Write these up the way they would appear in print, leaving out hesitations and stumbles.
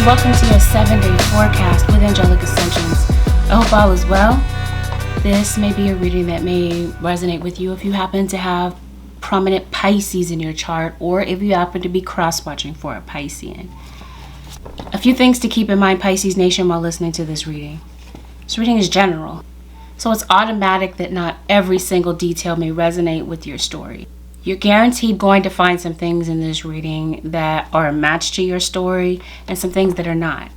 and welcome to your 7-day forecast with AngelicAscensions. I hope all is well. This may be a reading that may resonate with you if you happen to have prominent Pisces in your chart, or if you happen to be cross-watching for a Piscean. A few things to keep in mind, Pisces Nation, while listening to this reading. This reading is general, so it's automatic that not every single detail may resonate with your story. You're guaranteed going to find some things in this reading that are a match to your story and some things that are not.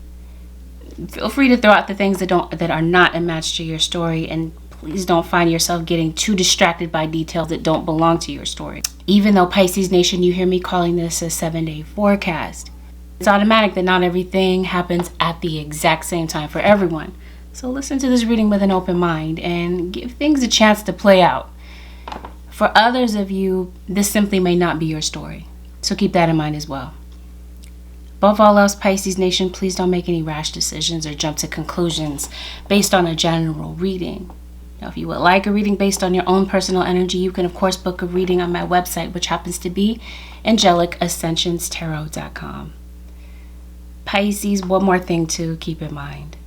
Feel free to throw out the things that are not a match to your story, and please don't find yourself getting too distracted by details that don't belong to your story. Even though, Pisces Nation, you hear me calling this a 7-day forecast, it's automatic that not everything happens at the exact same time for everyone. So listen to this reading with an open mind and give things a chance to play out. For others of you, this simply may not be your story, so keep that in mind as well. Above all else, Pisces Nation, please don't make any rash decisions or jump to conclusions based on a general reading. Now, if you would like a reading based on your own personal energy, you can of course book a reading on my website, which happens to be AngelicAscensionsTarot.com. Pisces, one more thing to keep in mind.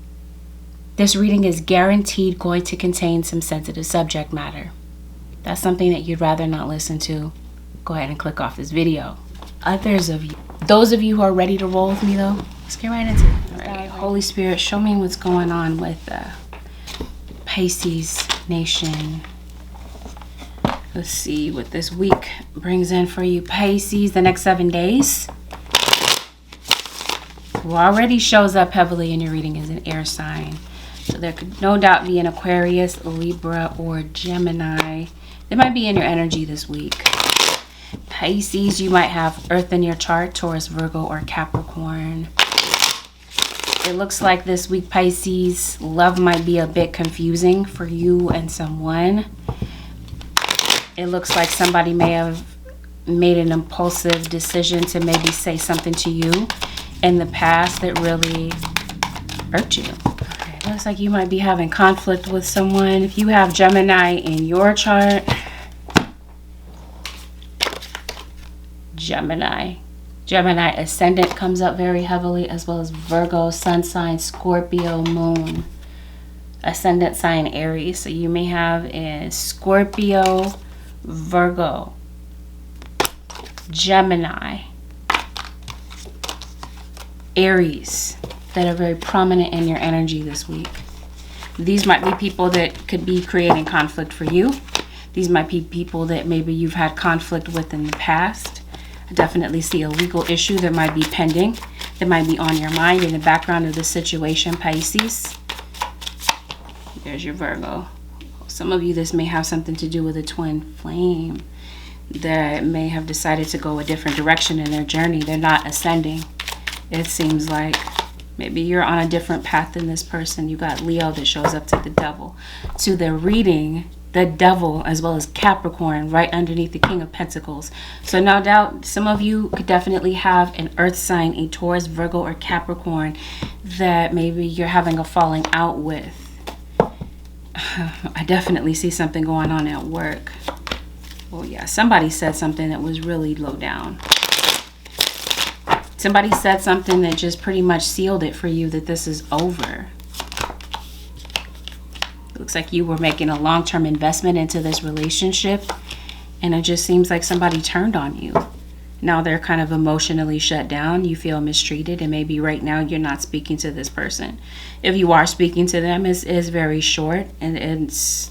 This reading is guaranteed going to contain some sensitive subject matter. That's something that you'd rather not listen to, go ahead and click off this video. Those of you who are ready to roll with me though, let's get right into it. All right, Holy Spirit, show me what's going on with Pisces Nation. Let's see what this week brings in for you, Pisces, the next 7 days. Who already shows up heavily in your reading is an air sign. So there could no doubt be an Aquarius, Libra, or Gemini. They might be in your energy this week. Pisces, you might have Earth in your chart, Taurus, Virgo, or Capricorn. It looks like this week, Pisces, love might be a bit confusing for you and someone. It looks like somebody may have made an impulsive decision to maybe say something to you in the past that really hurt you. Okay, looks like you might be having conflict with someone. If you have Gemini in your chart, Gemini ascendant comes up very heavily, as well as Virgo, sun sign, Scorpio, moon, ascendant sign Aries. So you may have a Scorpio, Virgo, Gemini, Aries that are very prominent in your energy this week. These might be people that could be creating conflict for you. These might be people that maybe you've had conflict with in the past. I definitely see a legal issue that might be pending, that might be on your mind in the background of the situation, Pisces. There's your Virgo. Some of you, this may have something to do with a twin flame that may have decided to go a different direction in their journey. They're not ascending. It seems like maybe you're on a different path than this person. You got Leo that shows up to the devil. To the reading, the devil, as well as Capricorn, right underneath the King of Pentacles. So no doubt, some of you could definitely have an earth sign, a Taurus, Virgo, or Capricorn that maybe you're having a falling out with. I definitely see something going on at work. Oh yeah, somebody said something that was really low down. Somebody said something that just pretty much sealed it for you that this is over. Looks like you were making a long-term investment into this relationship, and it just seems like somebody turned on you. Now they're kind of emotionally shut down. You feel mistreated, and maybe right now you're not speaking to this person. If you are speaking to them, it's very short, and it's,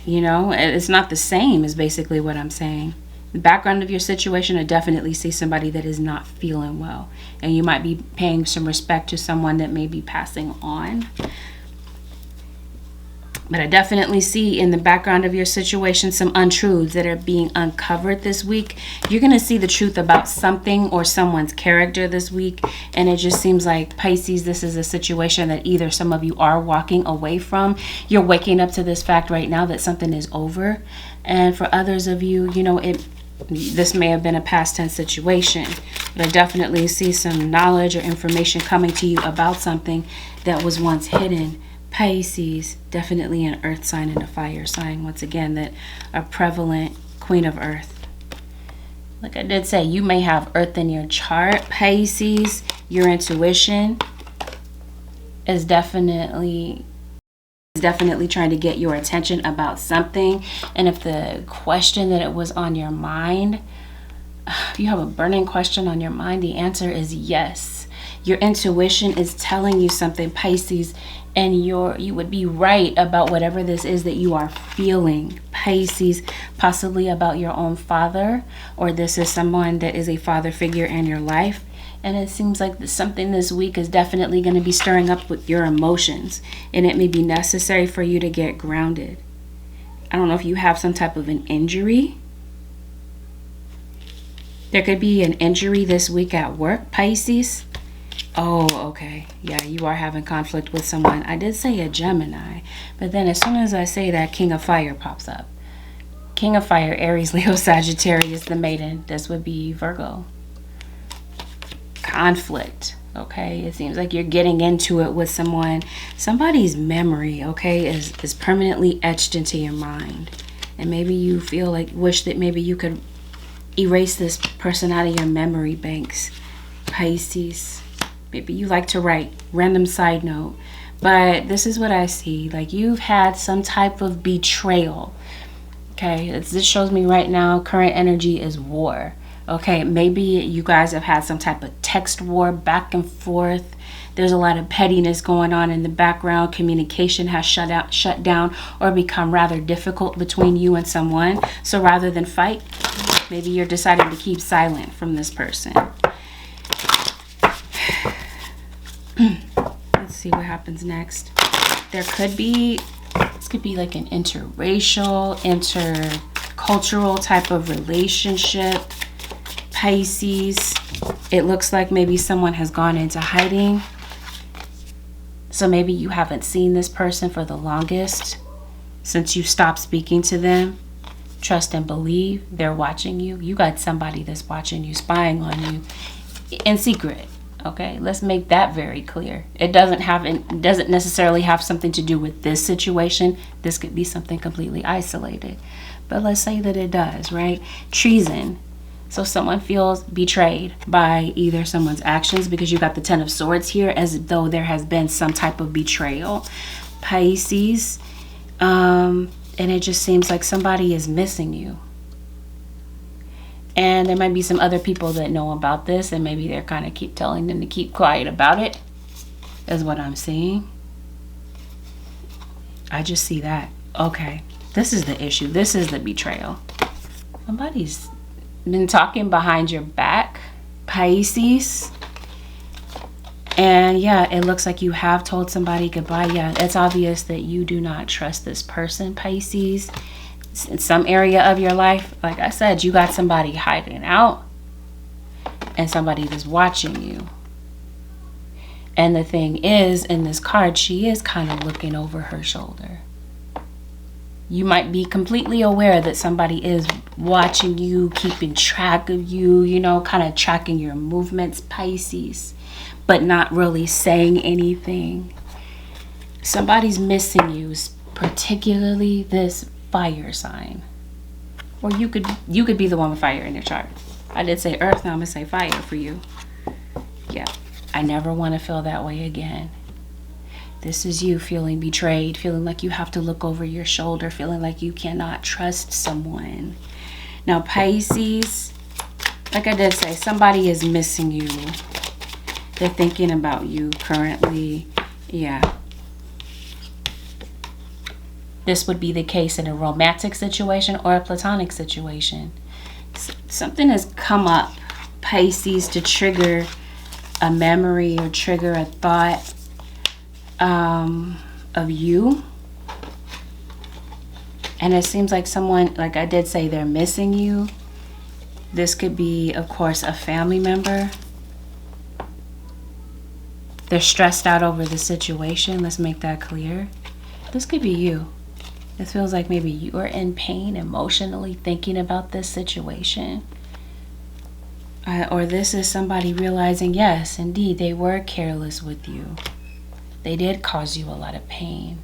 you know, it's not the same is basically what I'm saying. The background of your situation, I definitely see somebody that is not feeling well, and you might be paying some respect to someone that may be passing on. But I definitely see in the background of your situation some untruths that are being uncovered this week. You're going to see the truth about something or someone's character this week. And it just seems like, Pisces, this is a situation that either some of you are walking away from. You're waking up to this fact right now that something is over. And for others of you, you know, this may have been a past tense situation. But I definitely see some knowledge or information coming to you about something that was once hidden. Pisces, definitely an earth sign and a fire sign, once again, that are prevalent. Queen of Earth. Like I did say, you may have Earth in your chart, Pisces, Your intuition is definitely trying to get your attention about something. And if the question that it was on your mind, if you have a burning question on your mind, the answer is yes. Your intuition is telling you something, Pisces, and you would be right about whatever this is that you are feeling, Pisces, possibly about your own father, or this is someone that is a father figure in your life. And it seems like something this week is definitely going to be stirring up with your emotions, and it may be necessary for you to get grounded. I don't know if you have some type of an injury. There could be an injury this week at work, Pisces. Oh, okay. Yeah, you are having conflict with someone. I did say a Gemini, but then as soon as I say that, King of Fire pops up. King of Fire, Aries, Leo, Sagittarius, the maiden. This would be Virgo. Conflict, okay? It seems like you're getting into it with someone. Somebody's memory, okay, is permanently etched into your mind. And maybe you feel like, wish that maybe you could erase this person out of your memory banks, Pisces. Maybe you like to write. Random side note. But this is what I see. Like you've had some type of betrayal. Okay, this shows me right now current energy is war. Okay, maybe you guys have had some type of text war back and forth. There's a lot of pettiness going on in the background. Communication has shut down or become rather difficult between you and someone. So rather than fight, maybe you're deciding to keep silent from this person. Let's see what happens next. This could be like an interracial, intercultural type of relationship, Pisces. It looks like maybe someone has gone into hiding. So maybe you haven't seen this person for the longest since you stopped speaking to them. Trust and believe they're watching you. You got somebody that's watching you, spying on you in secret. Okay, let's make that very clear. It doesn't necessarily have something to do with this situation. This could be something completely isolated. But let's say that it does, right? Treason. So someone feels betrayed by either someone's actions, because you got the Ten of Swords here, as though there has been some type of betrayal, Pisces. And it just seems like somebody is missing you. And there might be some other people that know about this, and maybe they're kind of keep telling them to keep quiet about it, is what I'm seeing. I just see that. Okay, this is the issue. This is the betrayal. Somebody's been talking behind your back, Pisces. And yeah, it looks like you have told somebody goodbye. Yeah, it's obvious that you do not trust this person, Pisces. In some area of your life, like I said, you got somebody hiding out and somebody that's watching you. And the thing is, in this card, she is kind of looking over her shoulder. You might be completely aware that somebody is watching you, keeping track of you, you know, kind of tracking your movements, Pisces, but not really saying anything. Somebody's missing you, particularly this fire sign. Or you could be the one with fire in your chart. I did say earth, now I'm gonna say fire for you. Yeah, I never want to feel that way again. This is you feeling betrayed, feeling like you have to look over your shoulder, feeling like you cannot trust someone. Now Pisces, like I did say, somebody is missing you. They're thinking about you currently. Yeah. This would be the case in a romantic situation or a platonic situation. Something has come up, Pisces, to trigger a memory or trigger a thought of you. And it seems like someone, like I did say, they're missing you. This could be, of course, a family member. They're stressed out over the situation. Let's make that clear. This could be you. It feels like maybe you are in pain emotionally thinking about this situation. Or this is somebody realizing, yes, indeed, they were careless with you. They did cause you a lot of pain.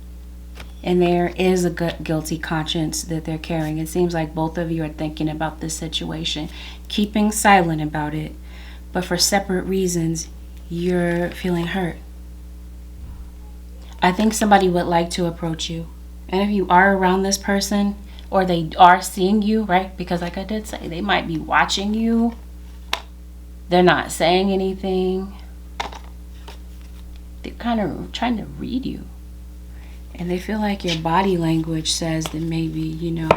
And there is a guilty conscience that they're carrying. It seems like both of you are thinking about this situation, keeping silent about it, but for separate reasons. you're feeling hurt. I think somebody would like to approach you. And if you are around this person, or they are seeing you, right? Because like I did say, they might be watching you. They're not saying anything. They're kind of trying to read you. And they feel like your body language says that maybe, you're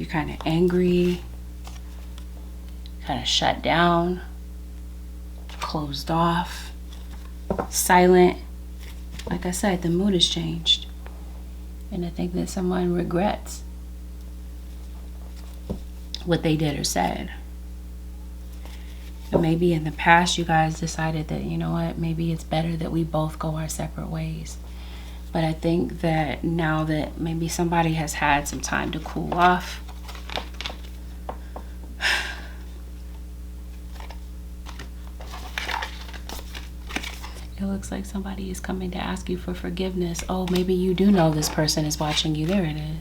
kind of angry, kind of shut down, closed off, silent. Like I said, the mood has changed. And I think that someone regrets what they did or said. But maybe in the past you guys decided that, you know what, maybe it's better that we both go our separate ways. But I think that now that maybe somebody has had some time to cool off, it looks like somebody is coming to ask you for forgiveness. Oh, maybe you do know this person is watching you. There it is.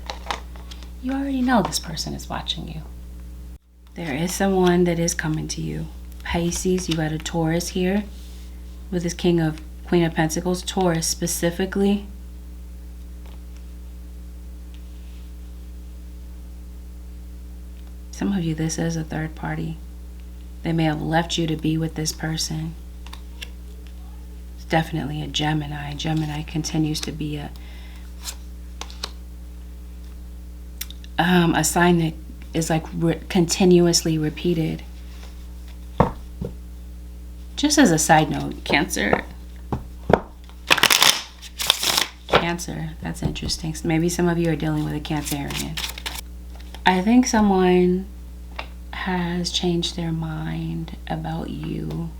You already know this person is watching you. There is someone that is coming to you. Pisces, you got a Taurus here with this Queen of Pentacles. Taurus specifically. Some of you, this is a third party. They may have left you to be with this person. It's definitely a Gemini. Gemini continues to be a sign that is like continuously repeated. Just as a side note, Cancer, that's interesting. So maybe some of you are dealing with a Cancerian. I think someone has changed their mind about you.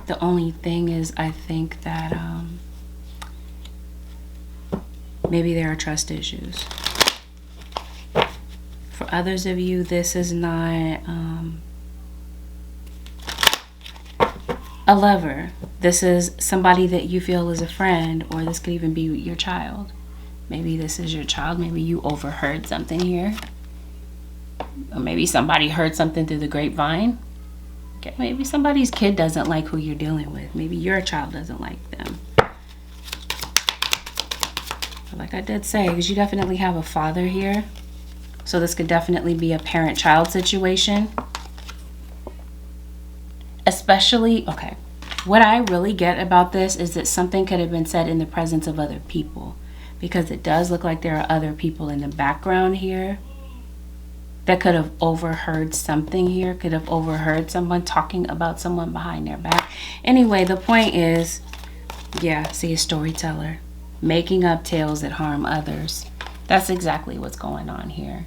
The only thing is, I think that maybe there are trust issues. For others of you, this is not a lover. This is somebody that you feel is a friend, or this could even be your child. Maybe this is your child. Maybe you overheard something here. Or maybe somebody heard something through the grapevine. Okay, maybe somebody's kid doesn't like who you're dealing with. Maybe your child doesn't like them. But like I did say, because you definitely have a father here. So this could definitely be a parent-child situation. Especially, okay, what I really get about this is that something could have been said in the presence of other people. Because it does look like there are other people in the background here that could have overheard something here, could have overheard someone talking about someone behind their back. Anyway, the point is, yeah, see, a storyteller, making up tales that harm others. That's exactly what's going on here.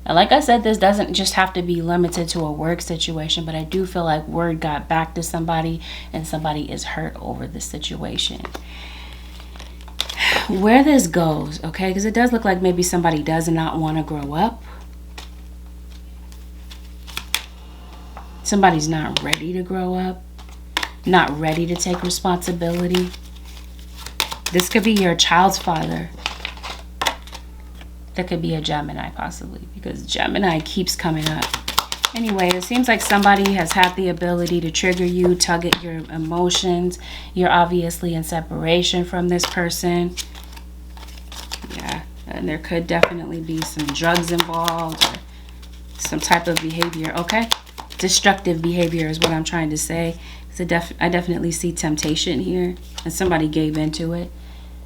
And like I said, this doesn't just have to be limited to a work situation, but I do feel like word got back to somebody and somebody is hurt over the situation. Where this goes, okay, because it does look like maybe somebody does not want to grow up. Somebody's not ready to grow up, not ready to take responsibility. This could be your child's father. That could be a Gemini possibly, because Gemini keeps coming up. Anyway, it seems like somebody has had the ability to trigger you, tug at your emotions. You're obviously in separation from this person. Yeah, and there could definitely be some drugs involved or some type of behavior, okay? Destructive behavior is what I'm trying to say. I definitely see temptation here, and somebody gave into it.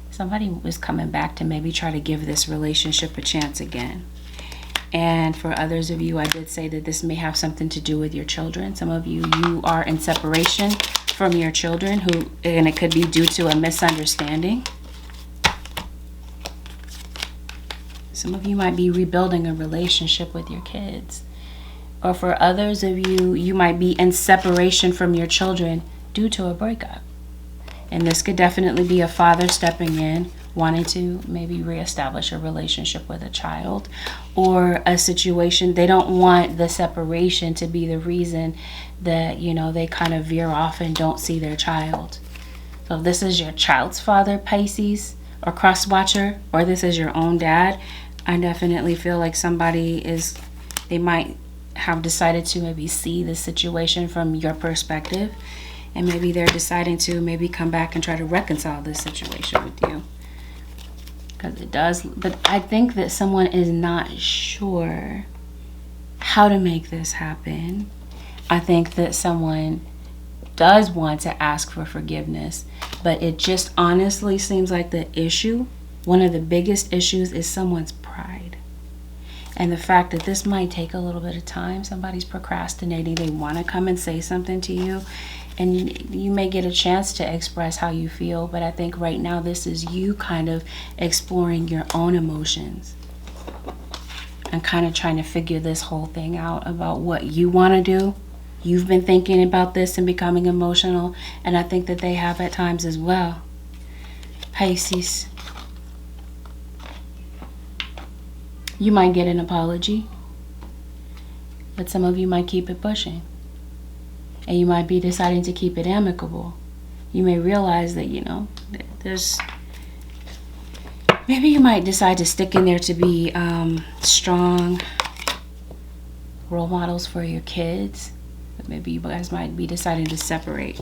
Somebody was coming back to maybe try to give this relationship a chance again. And for others of you, I did say that this may have something to do with your children. Some of you are in separation from your children, and it could be due to a misunderstanding. Some of you might be rebuilding a relationship with your kids. Or for others of you, you might be in separation from your children due to a breakup. And this could definitely be a father stepping in, wanting to maybe reestablish a relationship with a child, or a situation. They don't want the separation to be the reason that, they kind of veer off and don't see their child. So if this is your child's father, Pisces, or cross watcher, or this is your own dad, I definitely feel like somebody they might have decided to maybe see the situation from your perspective, and maybe they're deciding to maybe come back and try to reconcile this situation with you. Because it does, but I think that someone is not sure how to make this happen. I think that someone does want to ask for forgiveness, but it just honestly seems like the issue, one of the biggest issues, is someone's pride. And the fact that this might take a little bit of time. Somebody's procrastinating. They want to come and say something to you, and you may get a chance to express how you feel, but I think right now this is you kind of exploring your own emotions and kind of trying to figure this whole thing out about what you want to do. You've been thinking about this and becoming emotional, and I think that they have at times as well. Pisces, you might get an apology, but some of you might keep it pushing. And you might be deciding to keep it amicable. You may realize that, maybe you might decide to stick in there to be strong role models for your kids. But maybe you guys might be deciding to separate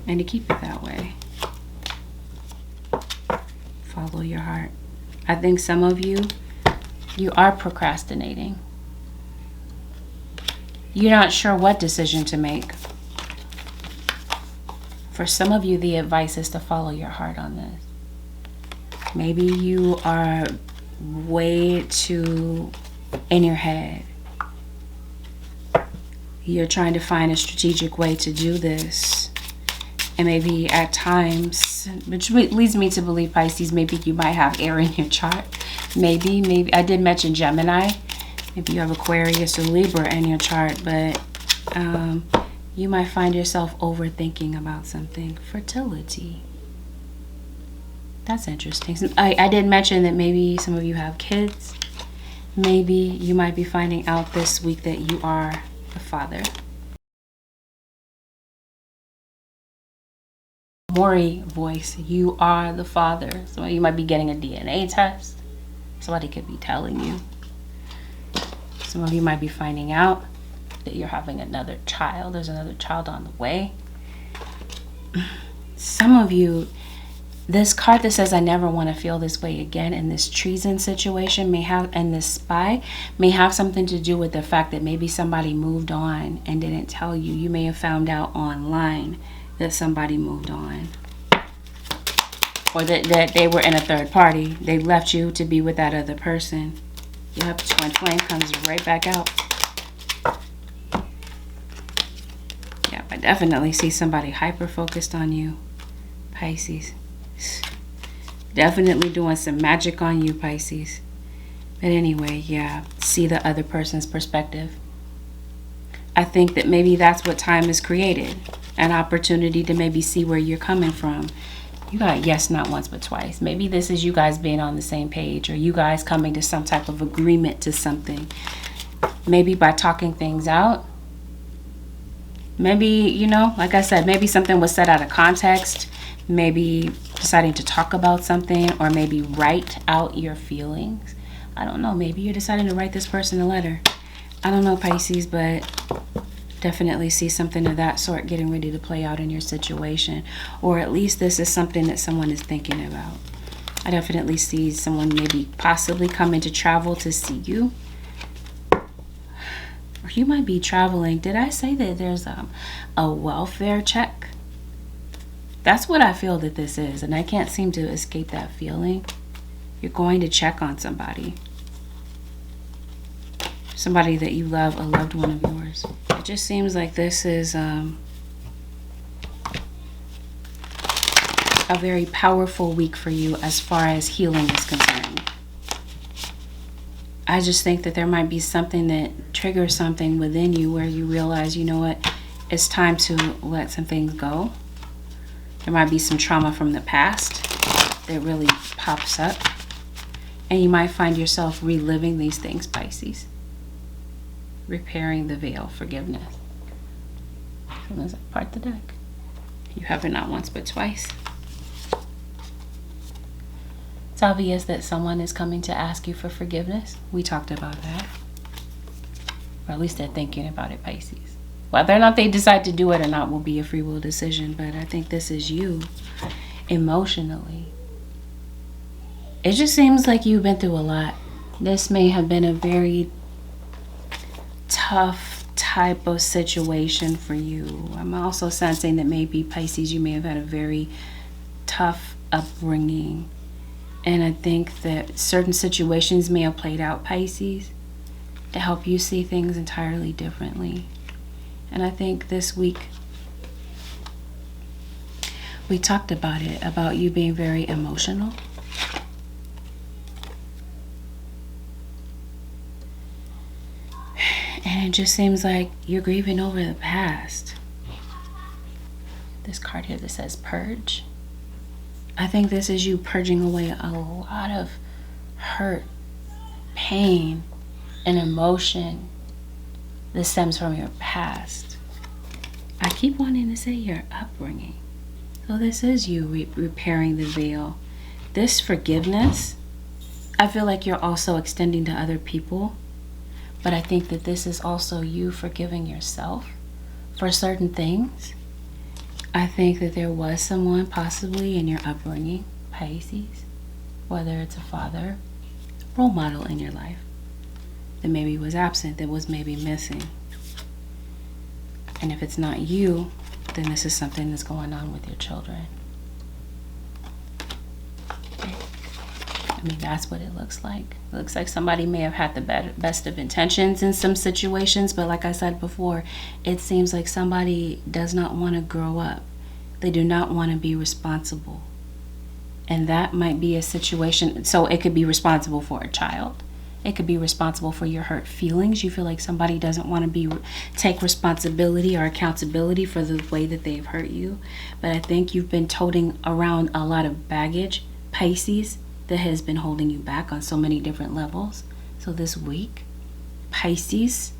and to keep it that way. Follow your heart. I think some of you are procrastinating. You're not sure what decision to make. For some of you, the advice is to follow your heart on this. Maybe you are way too in your head. You're trying to find a strategic way to do this. And maybe at times, which leads me to believe, Pisces, maybe you might have air in your chart. Maybe I did mention Gemini. Maybe you have Aquarius or Libra in your chart, but you might find yourself overthinking about something. Fertility. That's interesting. I did mention that maybe some of you have kids. Maybe you might be finding out this week that you are the father. Maury voice, you are the father. So you might be getting a DNA test. Somebody could be telling you. Some of you might be finding out that you're having another child. There's another child on the way. Some of you, this card that says I never want to feel this way again, and this treason situation may have, and this spy may have something to do with the fact that maybe somebody moved on and didn't tell you. You may have found out online that somebody moved on, or that they were in a third party. They left you to be with that other person. Yep, twin flame comes right back out. Yep, I definitely see somebody hyper-focused on you, Pisces. Definitely doing some magic on you, Pisces. But anyway, yeah, see the other person's perspective. I think that maybe that's what time has created. An opportunity to maybe see where you're coming from. You got yes, not once, but twice. Maybe this is you guys being on the same page, or you guys coming to some type of agreement to something. Maybe by talking things out. Maybe, like I said, maybe something was set out of context. Maybe deciding to talk about something, or maybe write out your feelings. I don't know. Maybe you're deciding to write this person a letter. I don't know, Pisces, but definitely see something of that sort getting ready to play out in your situation. Or at least this is something that someone is thinking about. I definitely see someone maybe possibly coming to travel to see you. Or you might be traveling. Did I say that there's a welfare check? That's what I feel that this is. And I can't seem to escape that feeling. You're going to check on somebody. Somebody that you love, a loved one of yours. It just seems like this is a very powerful week for you as far as healing is concerned. I just think that there might be something that triggers something within you where you realize, you know what, it's time to let some things go. There might be some trauma from the past that really pops up. And you might find yourself reliving these things, Pisces. Repairing the veil, forgiveness. So let's part the deck. You have it not once but twice. It's obvious that someone is coming to ask you for forgiveness. We talked about that. Or at least they're thinking about it, Pisces. Whether or not they decide to do it or not will be a free will decision. But I think this is you emotionally. It just seems like you've been through a lot. This may have been a very tough type of situation for you. I'm also sensing that maybe, Pisces, you may have had a very tough upbringing. And I think that certain situations may have played out, Pisces, to help you see things entirely differently. And I think this week we talked about it, about you being very emotional. And it just seems like you're grieving over the past. This card here that says purge. I think this is you purging away a lot of hurt, pain, and emotion that stems from your past. I keep wanting to say your upbringing. So this is you repairing the veil. This forgiveness, I feel like you're also extending to other people. But I think that this is also you forgiving yourself for certain things. I think that there was someone possibly in your upbringing, Pisces, whether it's a father, role model in your life, that maybe was absent, that was maybe missing. And if it's not you, then this is something that's going on with your children. I mean, that's what it looks like. It looks like somebody may have had the best of intentions in some situations, but like I said before, it seems like somebody does not want to grow up. They do not want to be responsible. And that might be a situation. So it could be responsible for a child. It could be responsible for your hurt feelings. You feel like somebody doesn't want to take responsibility or accountability for the way that they've hurt you. But I think you've been toting around a lot of baggage, Pisces, that has been holding you back on so many different levels. So this week, Pisces,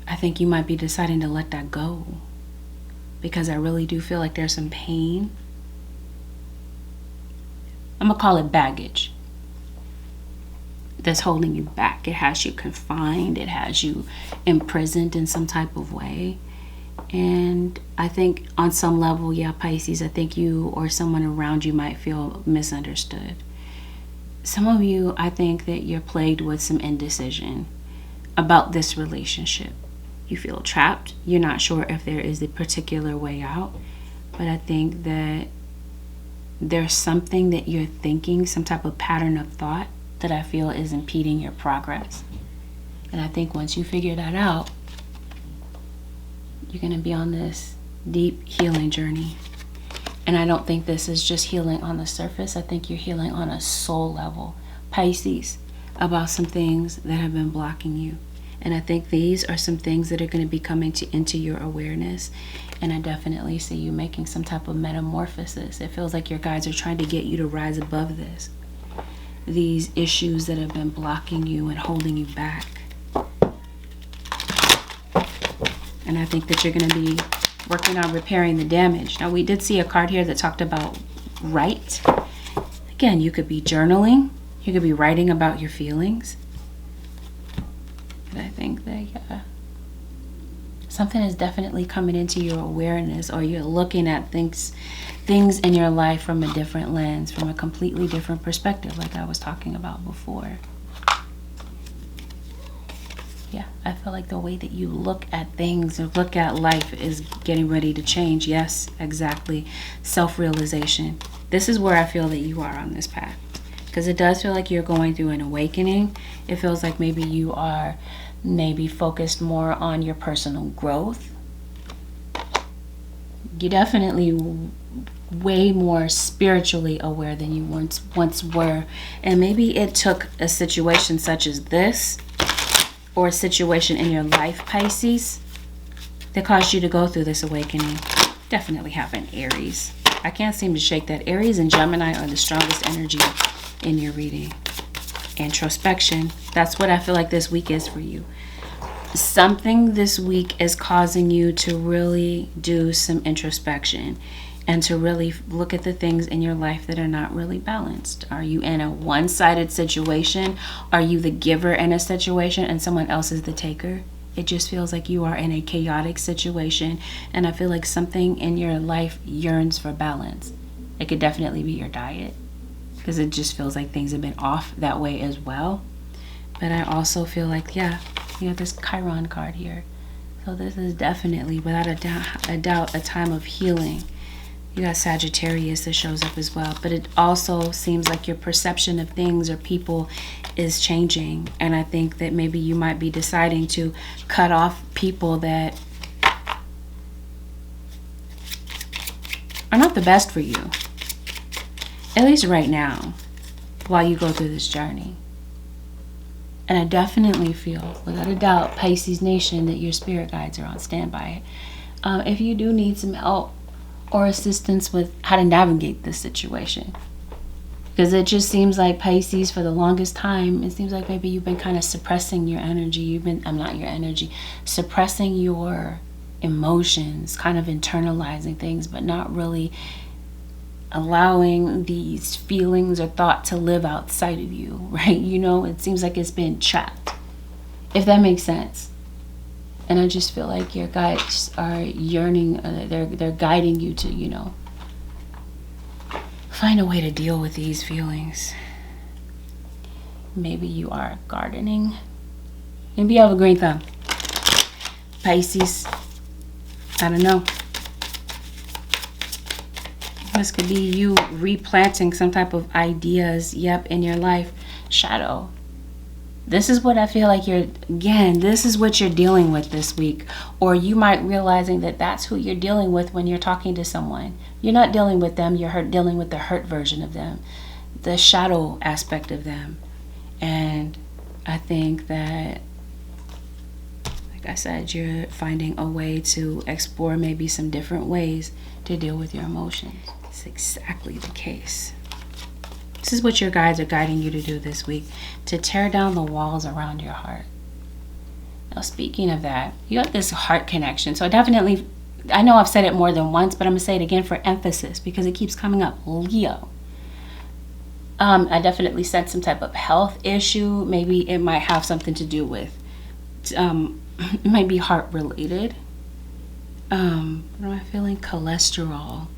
I think you might be deciding to let that go, because I really do feel like there's some pain. I'm gonna call it baggage that's holding you back. It has you confined. It has you imprisoned in some type of way. And I think on some level, yeah, Pisces, I think you or someone around you might feel misunderstood. Some of you, I think that you're plagued with some indecision about this relationship. You feel trapped. You're not sure if there is a particular way out. But I think that there's something that you're thinking, some type of pattern of thought that I feel is impeding your progress. And I think once you figure that out, you're going to be on this deep healing journey. And I don't think this is just healing on the surface. I think you're healing on a soul level, Pisces, about some things that have been blocking you. And I think these are some things that are going to be coming into your awareness. And I definitely see you making some type of metamorphosis. It feels like your guides are trying to get you to rise above this. These issues that have been blocking you and holding you back. And I think that you're going to be working on repairing the damage. Now, we did see a card here that talked about write. Again, you could be journaling. You could be writing about your feelings. But I think that something is definitely coming into your awareness, or you're looking at things in your life from a different lens, from a completely different perspective, like I was talking about before. Yeah, I feel like the way that you look at things or look at life is getting ready to change. Yes, exactly. Self-realization. This is where I feel that you are on this path. Because it does feel like you're going through an awakening. It feels like maybe you are focused more on your personal growth. You're definitely way more spiritually aware than you once were. And maybe it took a situation such as this, or a situation in your life, Pisces, that caused you to go through this awakening. Definitely happened, Aries. I can't seem to shake that. Aries and Gemini are the strongest energy in your reading. Introspection. That's what I feel like this week is for you. Something this week is causing you to really do some introspection. and to really look at the things in your life that are not really balanced. Are you in a one-sided situation? Are you the giver in a situation and someone else is the taker? It just feels like you are in a chaotic situation, and I feel like something in your life yearns for balance. It could definitely be your diet, because it just feels like things have been off that way as well. But I also feel like, yeah, you have this Chiron card here. So this is definitely, without a doubt, a time of healing. You got Sagittarius that shows up as well. But it also seems like your perception of things or people is changing. And I think that maybe you might be deciding to cut off people that are not the best for you. At least right now, while you go through this journey. And I definitely feel, without a doubt, Pisces Nation, that your spirit guides are on standby. If you do need some help or assistance with how to navigate this situation. Because it just seems like Pisces, for the longest time, it seems like maybe you've been kind of suppressing your energy. Suppressing your emotions, kind of internalizing things, but not really allowing these feelings or thought to live outside of you, right? You know, it seems like it's been trapped, if that makes sense. And I just feel like your guides are yearning, they're guiding you to, you know, find a way to deal with these feelings. Maybe you are gardening. Maybe you have a green thumb. Pisces. I don't know. This could be you replanting some type of ideas, in your life. Shadow. This is what I feel like this is what you're dealing with this week. Or you might realizing that that's who you're dealing with when you're talking to someone. You're not dealing with them, you're dealing with the hurt version of them. The shadow aspect of them. And I think that, like I said, you're finding a way to explore maybe some different ways to deal with your emotions. It's exactly the case. This is what your guides are guiding you to do this week, to tear down the walls around your heart. Now, speaking of that, you got this heart connection. So I know I've said it more than once, but I'm going to say it again for emphasis because it keeps coming up. Leo. I definitely sense some type of health issue. Maybe it might have something to do with, it might be heart related. What am I feeling? Cholesterol.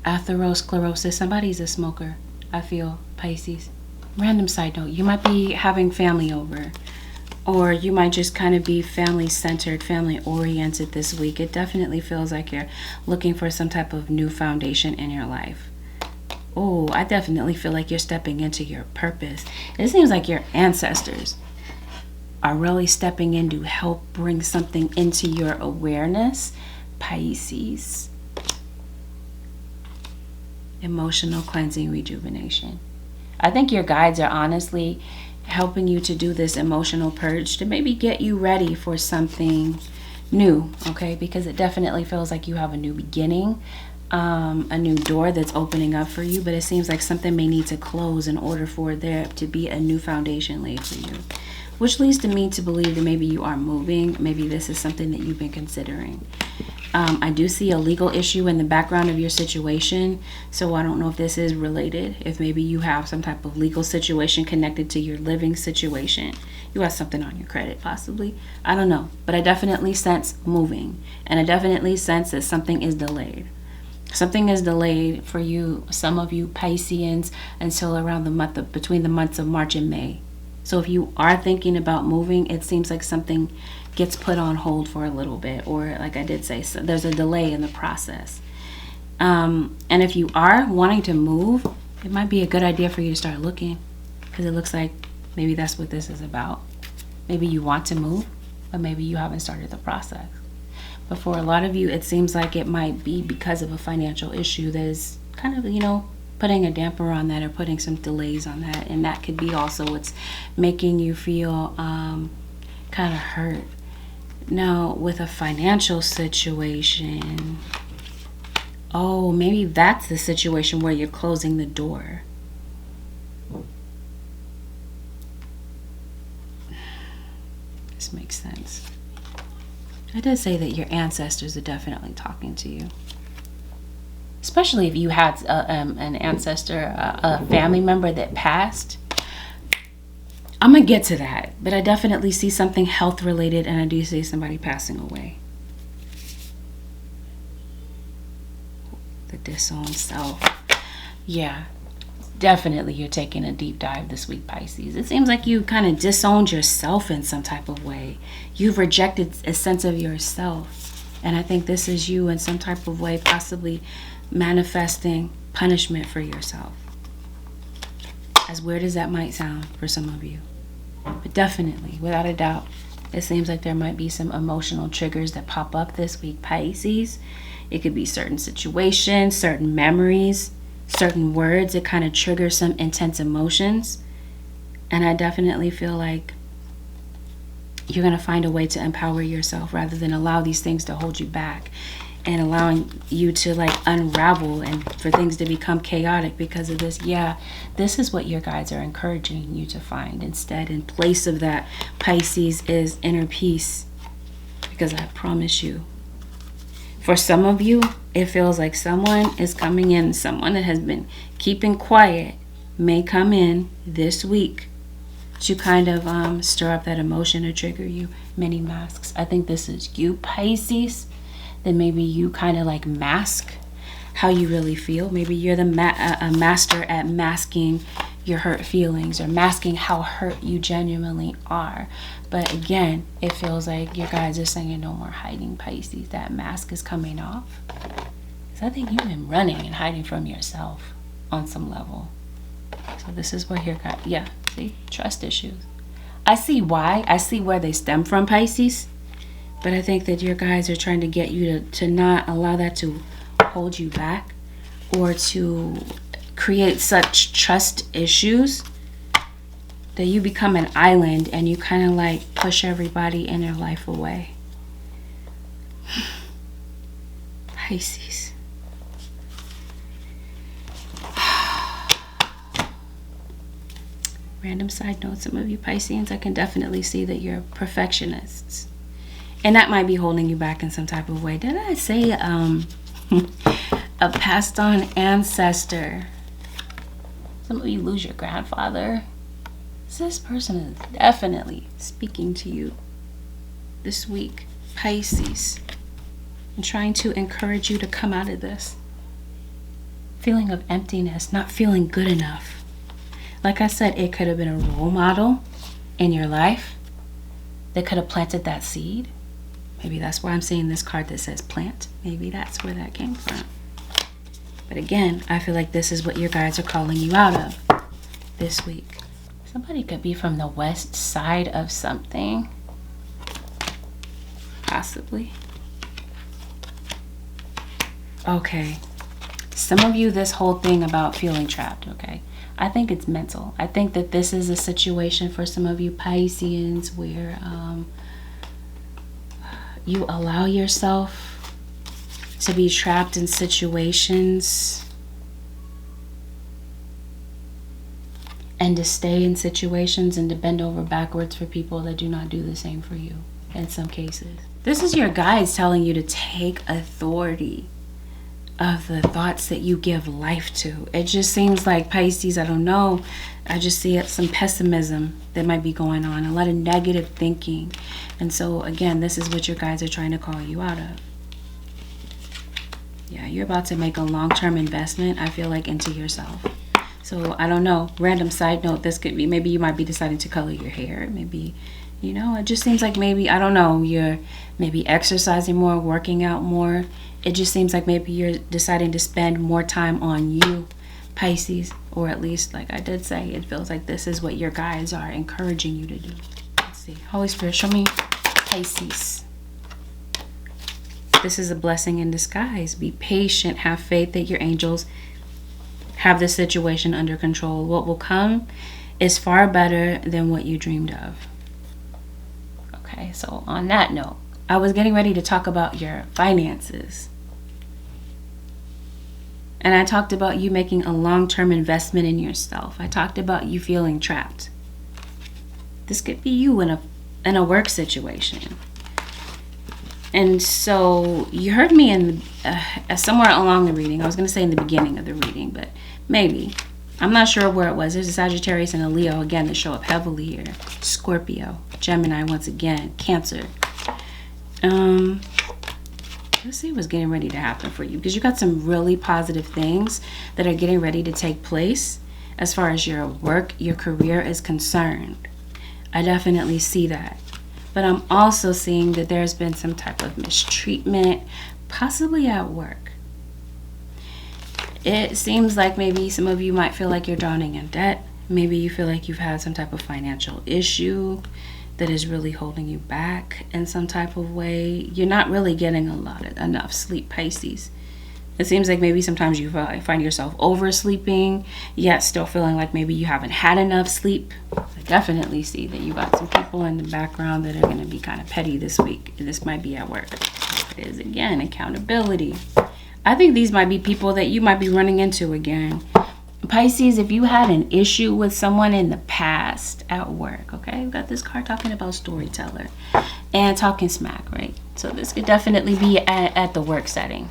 Atherosclerosis. Somebody's a smoker, I feel, Pisces. Random side note, you might be having family over, or you might just kind of be family centered, family oriented this week. It definitely feels like you're looking for some type of new foundation in your life. Oh, I definitely feel like you're stepping into your purpose. It seems like your ancestors are really stepping in to help bring something into your awareness, Pisces. Emotional cleansing, rejuvenation. I think your guides are honestly helping you to do this emotional purge to maybe get you ready for something new, okay? Because it definitely feels like you have a new beginning, a new door that's opening up for you, but it seems like something may need to close in order for there to be a new foundation laid for you. Which leads to me to believe that maybe you are moving. Maybe this is something that you've been considering. I do see a legal issue in the background of your situation, so I don't know if this is related. If maybe you have some type of legal situation connected to your living situation. You have something on your credit, possibly. I don't know, but I definitely sense moving, and I definitely sense that something is delayed. Something is delayed for you, some of you Pisceans, until around between the months of March and May. So if you are thinking about moving, it seems like something gets put on hold for a little bit, or like I did say, so there's a delay in the process. And if you are wanting to move, it might be a good idea for you to start looking, because it looks like maybe that's what this is about. Maybe you want to move, but maybe you haven't started the process. But for a lot of you, it seems like it might be because of a financial issue that is kind of, putting a damper on that, or putting some delays on that. And that could be also what's making you feel kind of hurt. Now, with a financial situation, maybe that's the situation where you're closing the door. This makes sense. I did say that your ancestors are definitely talking to you. especially if you had an ancestor, a family member that passed. I'm going to get to that, but I definitely see something health related, and I do see somebody passing away. The disowned self. Yeah, definitely you're taking a deep dive this week, Pisces. It seems like you kind of disowned yourself in some type of way. You've rejected a sense of yourself. And I think this is you in some type of way possibly manifesting punishment for yourself. As weird as that might sound for some of you. But definitely, without a doubt, it seems like there might be some emotional triggers that pop up this week, Pisces. It could be certain situations, certain memories, certain words that kind of trigger some intense emotions. And I definitely feel like you're going to find a way to empower yourself rather than allow these things to hold you back and allowing you to like unravel and for things to become chaotic because of this. Yeah, this is what your guides are encouraging you to find instead. In place of that, Pisces, is inner peace. Because I promise you, for some of you, it feels like someone is coming in. Someone that has been keeping quiet may come in this week to kind of stir up that emotion or trigger you. Many masks. I think this is you, Pisces. Then maybe you kind of like mask how you really feel. Maybe you're the master at masking your hurt feelings or masking how hurt you genuinely are. But again, it feels like your guides are saying no more hiding, Pisces. That mask is coming off. So I think you've been running and hiding from yourself on some level. So this is what your guide, yeah, see, trust issues. I see why. I see where they stem from, Pisces. But I think that your guides are trying to get you to not allow that to hold you back or to create such trust issues that you become an island and you kind of like push everybody in your life away. Pisces. Random side note, some of you Pisceans, I can definitely see that you're perfectionists. And that might be holding you back in some type of way. Did I say a passed on ancestor? Some of you lose your grandfather. So this person is definitely speaking to you this week, Pisces, and trying to encourage you to come out of this feeling of emptiness, not feeling good enough. Like I said, it could have been a role model in your life that could have planted that seed. Maybe that's why I'm seeing this card that says plant. Maybe that's where that came from. But again, I feel like this is what your guides are calling you out of this week. Somebody could be from the west side of something. Possibly. Okay. Some of you, this whole thing about feeling trapped, okay? I think it's mental. I think that this is a situation for some of you Pisceans where you allow yourself to be trapped in situations and to stay in situations and to bend over backwards for people that do not do the same for you in some cases. This is your guides telling you to take authority of the thoughts that you give life to. It just seems like Pisces, I don't know, I just see some pessimism that might be going on, a lot of negative thinking. And so again, this is what your guides are trying to call you out of. Yeah, you're about to make a long-term investment, I feel like, into yourself. So I don't know, random side note, this could be, maybe you might be deciding to color your hair. Maybe, you know, it just seems like maybe, I don't know, you're maybe exercising more, working out more. It just seems like maybe you're deciding to spend more time on you, Pisces. Or at least, like I did say, it feels like this is what your guides are encouraging you to do. Let's see. Holy Spirit, show me Pisces. This is a blessing in disguise. Be patient. Have faith that your angels have the situation under control. What will come is far better than what you dreamed of. Okay, so on that note, I was getting ready to talk about your finances. And I talked about you making a long-term investment in yourself. I talked about you feeling trapped. This could be you in a work situation. And so you heard me in somewhere along the reading. I was going to say in the beginning of the reading, but maybe. I'm not sure where it was. There's a Sagittarius and a Leo, again, that show up heavily here. Scorpio, Gemini once again, Cancer. Let's see what's getting ready to happen for you, because you got some really positive things that are getting ready to take place as far as your work, your career is concerned. I definitely see that. But I'm also seeing that there's been some type of mistreatment, possibly at work. It seems like maybe some of you might feel like you're drowning in debt. Maybe you feel like you've had some type of financial issue that is really holding you back in some type of way. You're not really getting enough sleep, Pisces. It seems like maybe sometimes you find yourself oversleeping, yet still feeling like maybe you haven't had enough sleep. I definitely see that you got some people in the background that are going to be kind of petty this week. This might be at work. It is, again, accountability. I think these might be people that you might be running into again. Pisces, if you had an issue with someone in the past at work, okay? We've got this card talking about storyteller and talking smack, right? So this could definitely be at the work setting.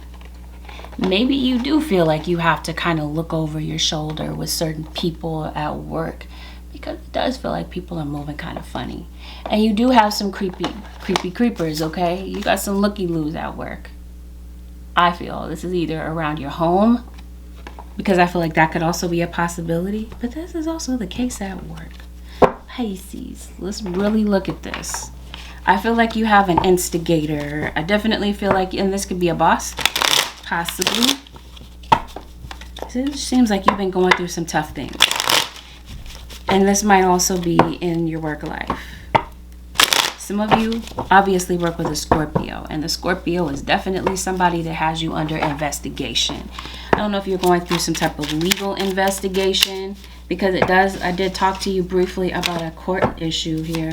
Maybe you do feel like you have to kind of look over your shoulder with certain people at work, because it does feel like people are moving kind of funny. And you do have some creepy creepers, okay? You got some looky-loos at work. I feel this is either around your home, because I feel like that could also be a possibility, but this is also the case at work. Pisces, let's really look at this. I feel like you have an instigator. I definitely feel like, and this could be a boss, possibly. It seems like you've been going through some tough things. And this might also be in your work life. Some of you obviously work with a Scorpio, and the Scorpio is definitely somebody that has you under investigation. I don't know if you're going through some type of legal investigation, because it does. I did talk to you briefly about a court issue here.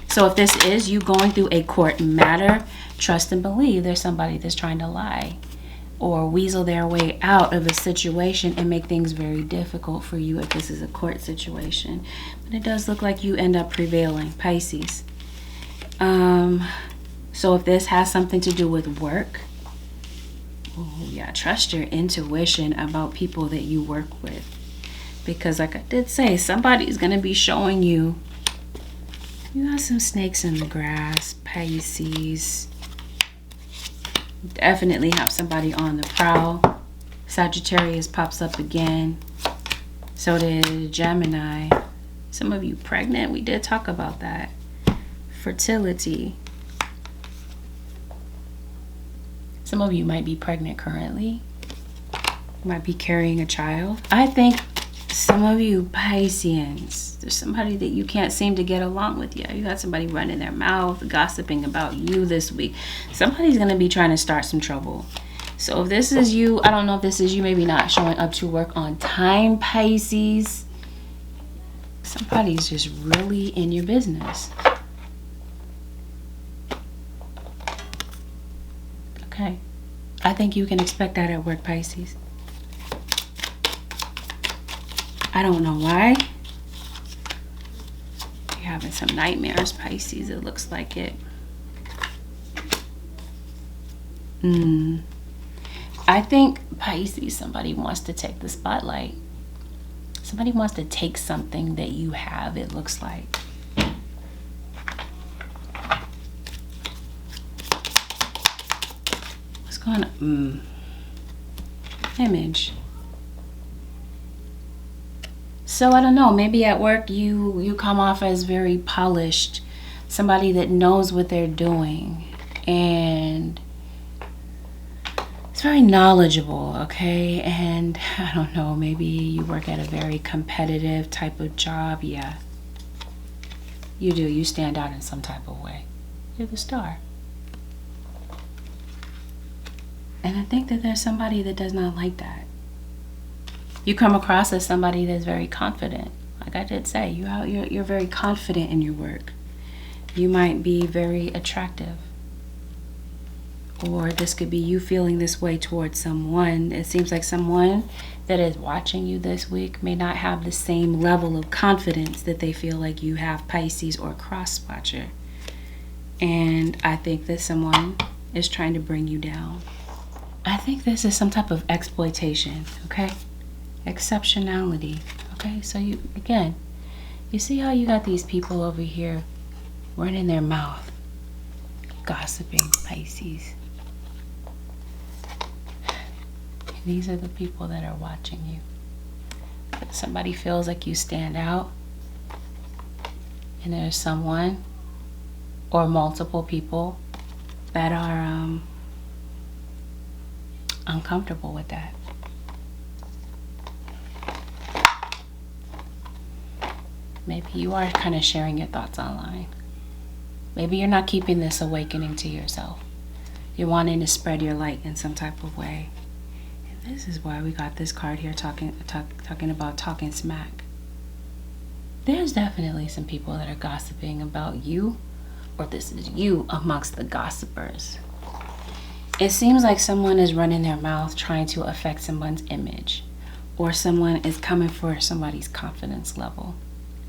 So if this is you going through a court matter, trust and believe there's somebody that's trying to lie or weasel their way out of a situation and make things very difficult for you if this is a court situation. But it does look like you end up prevailing, Pisces. So if this has something to do with work, oh yeah, trust your intuition about people that you work with. Because like I did say, somebody's going to be showing you. You got some snakes in the grass, Pisces. Definitely have somebody on the prowl. Sagittarius pops up again. So did Gemini. Some of you pregnant. We did talk about that. Fertility. Some of you might be pregnant currently. You might be carrying a child. I think some of you Pisceans, there's somebody that you can't seem to get along with yet. You got somebody running their mouth, gossiping about you this week. Somebody's going to be trying to start some trouble. So if this is you, I don't know if this is you, maybe not showing up to work on time, Pisces. Somebody's just really in your business. Okay. I think you can expect that at work, Pisces. I don't know why. You're having some nightmares, Pisces. It looks like it. I think, Pisces, somebody wants to take the spotlight. Somebody wants to take something that you have, it looks like. What's going on? Image. So I don't know, maybe at work you come off as very polished, somebody that knows what they're doing, and it's very knowledgeable, okay? And I don't know, maybe you work at a very competitive type of job. Yeah, you do. You stand out in some type of way. You're the star. And I think that there's somebody that does not like that. You come across as somebody that's very confident. Like I did say, you're very confident in your work. You might be very attractive. Or this could be you feeling this way towards someone. It seems like someone that is watching you this week may not have the same level of confidence that they feel like you have, Pisces or cross-watcher. And I think that someone is trying to bring you down. I think this is some type of exploitation, okay? Exceptionality, okay? So you see how you got these people over here running their mouth, gossiping, Pisces. And these are the people that are watching you. But somebody feels like you stand out, and there's someone or multiple people that are uncomfortable with that. Maybe you are kind of sharing your thoughts online. Maybe you're not keeping this awakening to yourself. You're wanting to spread your light in some type of way. And this is why we got this card here talking about talking smack. There's definitely some people that are gossiping about you, or this is you amongst the gossipers. It seems like someone is running their mouth trying to affect someone's image, or someone is coming for somebody's confidence level.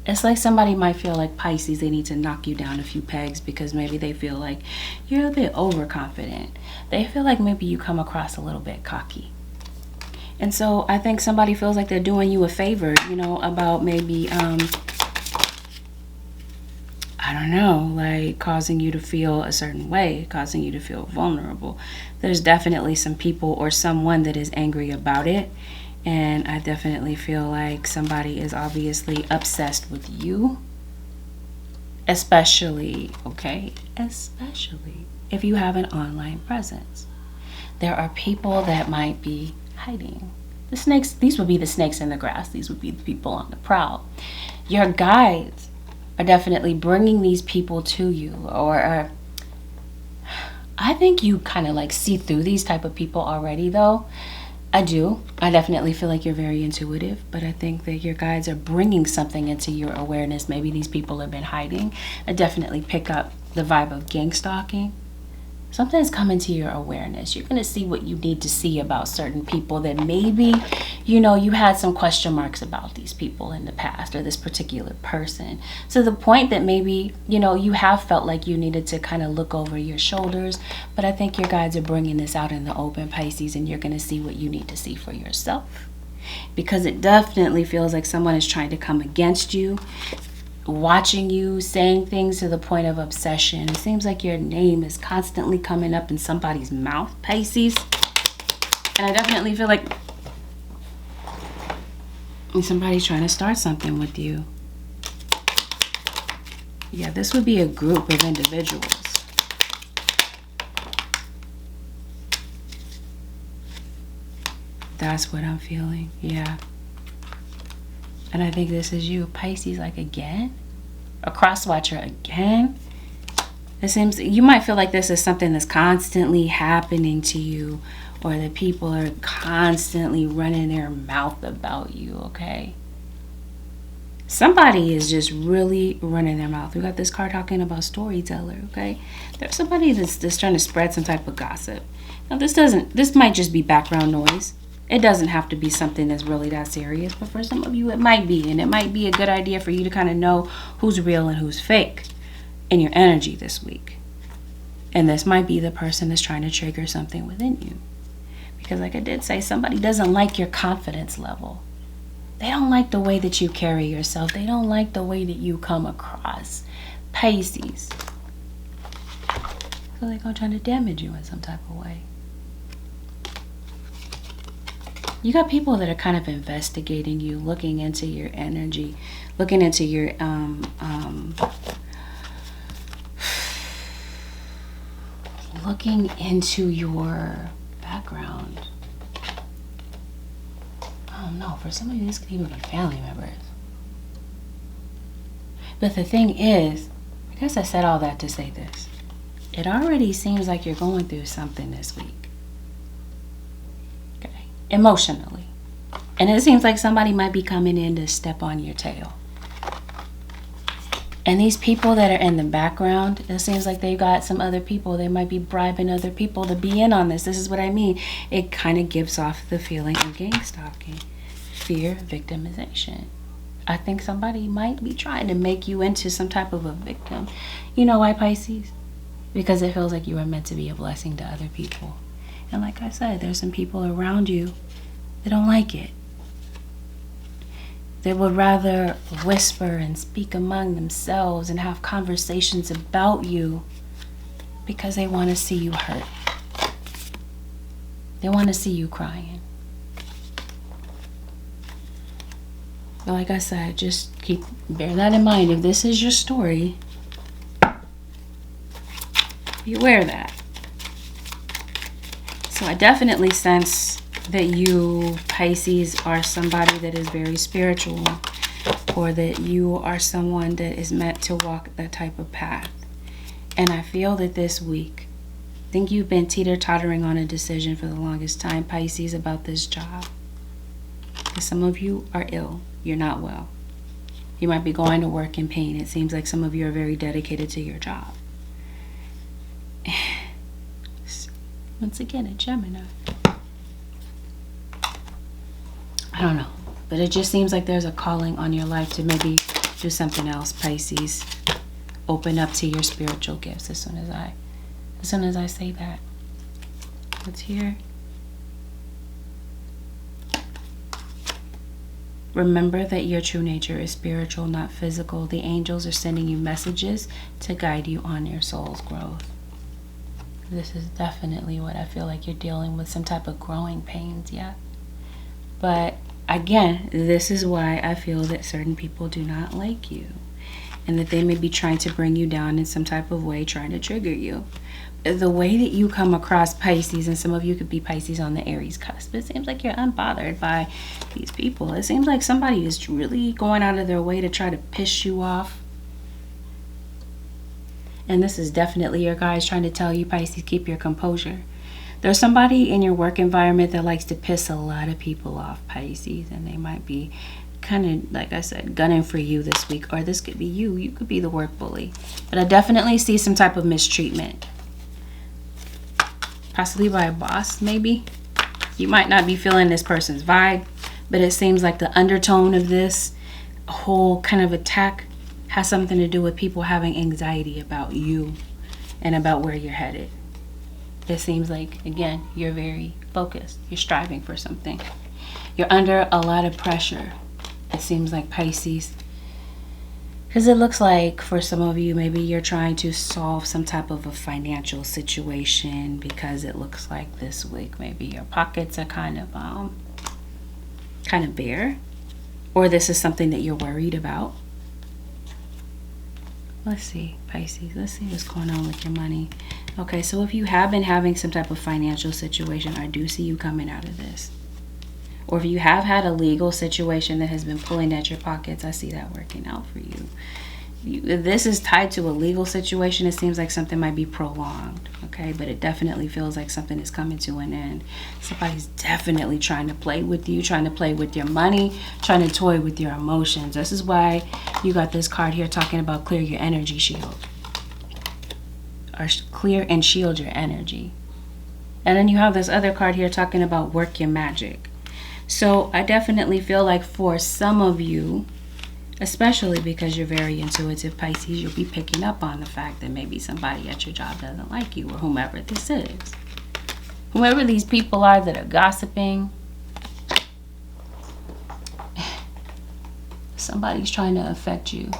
It's like somebody might feel like, Pisces, they need to knock you down a few pegs because maybe they feel like you're a bit overconfident. They feel like maybe you come across a little bit cocky. And so I think somebody feels like they're doing you a favor, about maybe, I don't know, like causing you to feel a certain way, causing you to feel vulnerable. There's definitely some people or someone that is angry about it. And I definitely feel like somebody is obviously obsessed with you. Especially if you have an online presence. There are people that might be hiding. The snakes, these would be the snakes in the grass. These would be the people on the prowl. Your guides are definitely bringing these people to you, or I think you kind of like see through these type of people already though. I do. I definitely feel like you're very intuitive, but I think that your guides are bringing something into your awareness. Maybe these people have been hiding. I definitely pick up the vibe of gang stalking. Something's coming to your awareness. You're going to see what you need to see about certain people that maybe, you had some question marks about these people in the past or this particular person. To the point that maybe, you have felt like you needed to kind of look over your shoulders. But I think your guides are bringing this out in the open, Pisces, and you're going to see what you need to see for yourself. Because it definitely feels like someone is trying to come against you, watching you, saying things to the point of obsession. It seems like your name is constantly coming up in somebody's mouth, Pisces. And I definitely feel like somebody's trying to start something with you. Yeah, this would be a group of individuals. That's what I'm feeling. Yeah. And I think this is you, Pisces, like again, a cross watcher again. It seems you might feel like this is something that's constantly happening to you, or that people are constantly running their mouth about you, okay? Somebody is just really running their mouth. We got this card talking about storyteller, okay? There's somebody that's trying to spread some type of gossip. Now this might just be background noise. It doesn't have to be something that's really that serious, but for some of you it might be, and it might be a good idea for you to kind of know who's real and who's fake in your energy this week. And this might be the person that's trying to trigger something within you. Because like I did say, somebody doesn't like your confidence level. They don't like the way that you carry yourself. They don't like the way that you come across, Pisces. So they're going to try to damage you in some type of way. You got people that are kind of investigating you, looking into your energy, looking into your looking into your background. I don't know. For some of you, this could even be family members. But the thing is, I guess I said all that to say this. It already seems like you're going through something this week. Emotionally. And it seems like somebody might be coming in to step on your tail. And these people that are in the background, it seems like they've got some other people. They might be bribing other people to be in on this. This is what I mean. It kind of gives off the feeling of gang stalking, fear, victimization. I think somebody might be trying to make you into some type of a victim. You know why, Pisces? because it feels like you are meant to be a blessing to other people. And like I said, there's some people around you that don't like it. They would rather whisper and speak among themselves and have conversations about you because they want to see you hurt. They want to see you crying. But like I said, just bear that in mind. If this is your story, beware of that. So I definitely sense that you, Pisces, are somebody that is very spiritual, or that you are someone that is meant to walk that type of path. And I feel that this week, I think you've been teeter-tottering on a decision for the longest time, Pisces, about this job. Because some of you are ill. You're not well. You might be going to work in pain. It seems like some of you are very dedicated to your job. Once again, a Gemini. I don't know. But it just seems like there's a calling on your life to maybe do something else, Pisces. Open up to your spiritual gifts as soon as I say that. What's here? Remember that your true nature is spiritual, not physical. The angels are sending you messages to guide you on your soul's growth. This is definitely what I feel like you're dealing with, some type of growing pains, yeah. But again, this is why I feel that certain people do not like you, and that they may be trying to bring you down in some type of way, trying to trigger you. The way that you come across, Pisces, and some of you could be Pisces on the Aries cusp, it seems like you're unbothered by these people. It seems like somebody is really going out of their way to try to piss you off. And this is definitely your guys trying to tell you, Pisces, keep your composure. There's somebody in your work environment that likes to piss a lot of people off, Pisces, and they might be kind of, like I said, gunning for you this week. Or this could be you. You could be the work bully. But I definitely see some type of mistreatment. Possibly by a boss, maybe. You might not be feeling this person's vibe, but it seems like the undertone of this whole kind of attack has something to do with people having anxiety about you and about where you're headed. It seems like, again, you're very focused. You're striving for something. You're under a lot of pressure, it seems like, Pisces. Because it looks like for some of you, maybe you're trying to solve some type of a financial situation, because it looks like this week maybe your pockets are kind of bare, or this is something that you're worried about. Let's see, Pisces. Let's see what's going on with your money. Okay, so if you have been having some type of financial situation, I do see you coming out of this. Or if you have had a legal situation that has been pulling at your pockets, I see that working out for you. If this is tied to a legal situation, it seems like something might be prolonged, okay? But it definitely feels like something is coming to an end. Somebody's definitely trying to play with you, trying to play with your money, trying to toy with your emotions. This is why you got this card here talking about clear your energy shield. Or clear and shield your energy. And then you have this other card here talking about work your magic. So I definitely feel like for some of you, especially because you're very intuitive, Pisces, you'll be picking up on the fact that maybe somebody at your job doesn't like you, or whomever this is. Whoever these people are that are gossiping, somebody's trying to affect you.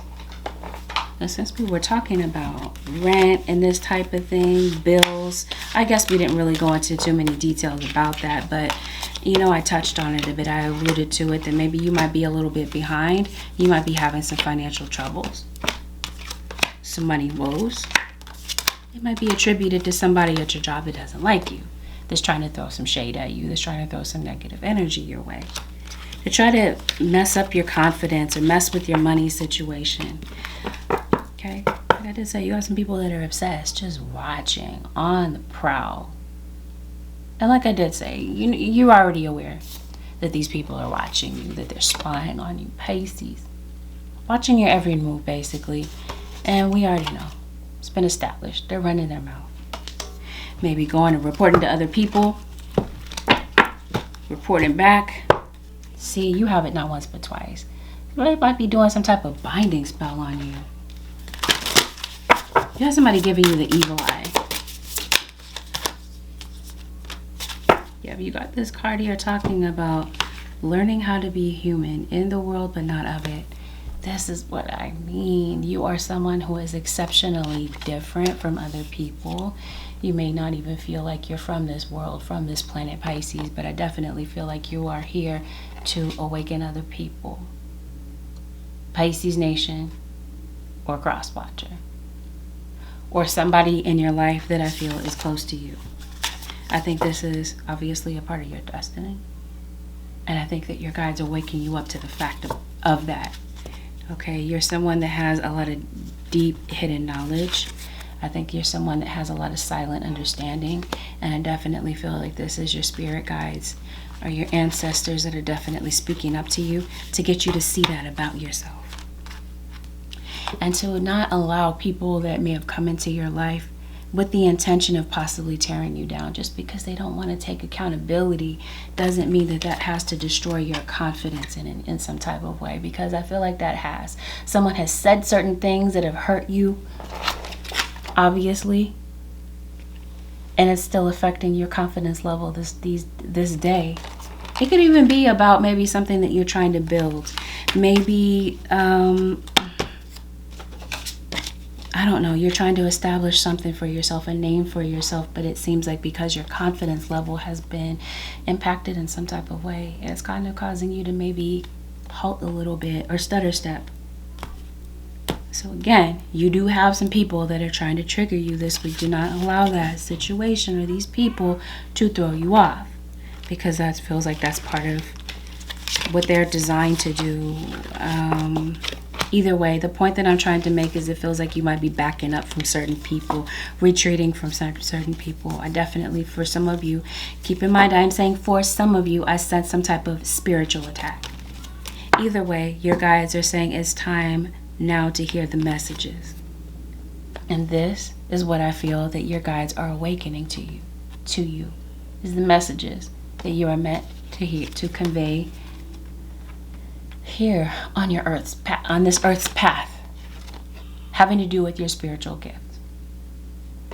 And since we were talking about rent and this type of thing, bills, I guess we didn't really go into too many details about that, but you know, I touched on it a bit. I alluded to it that maybe you might be a little bit behind. You might be having some financial troubles, some money woes. It might be attributed to somebody at your job that doesn't like you, that's trying to throw some shade at you, that's trying to throw some negative energy your way, to try to mess up your confidence or mess with your money situation. Okay, like I did say, you have some people that are obsessed, just watching on the prowl. And like I did say, you're already aware that these people are watching you, that they're spying on you, Pisces. Watching your every move, basically. And we already know. It's been established. They're running their mouth. Maybe going and reporting to other people. Reporting back. See, you have it not once but twice. They might be doing some type of binding spell on you. You have somebody giving you the evil eye. Yeah, you got this card here talking about learning how to be human in the world but not of it. This is what I mean. You are someone who is exceptionally different from other people. You may not even feel like you're from this world, from this planet Pisces, but I definitely feel like you are here to awaken other people. Pisces Nation or Cross Watcher. Or somebody in your life that I feel is close to you. I think this is obviously a part of your destiny. And I think that your guides are waking you up to the fact of that. Okay, you're someone that has a lot of deep hidden knowledge. I think you're someone that has a lot of silent understanding. And I definitely feel like this is your spirit guides or your ancestors that are definitely speaking up to you to get you to see that about yourself. And to not allow people that may have come into your life with the intention of possibly tearing you down. Just because they don't want to take accountability doesn't mean that that has to destroy your confidence in some type of way, because I feel like that has. Someone has said certain things that have hurt you, obviously, and it's still affecting your confidence level this day. It could even be about maybe something that you're trying to build. Maybe I don't know, you're trying to establish something for yourself, a name for yourself, but it seems like because your confidence level has been impacted in some type of way, it's kind of causing you to maybe halt a little bit or stutter step. So again, you do have some people that are trying to trigger you this week. Do not allow that situation or these people to throw you off, because that feels like that's part of what they're designed to do. Either way, the point that I'm trying to make is it feels like you might be backing up from certain people, retreating from certain people. I definitely, for some of you, keep in mind I'm saying for some of you, I sense some type of spiritual attack. Either way, your guides are saying it's time now to hear the messages. And this is what I feel that your guides are awakening to you, is the messages that you are meant to hear, to convey here on your on this earth's path, having to do with your spiritual gifts.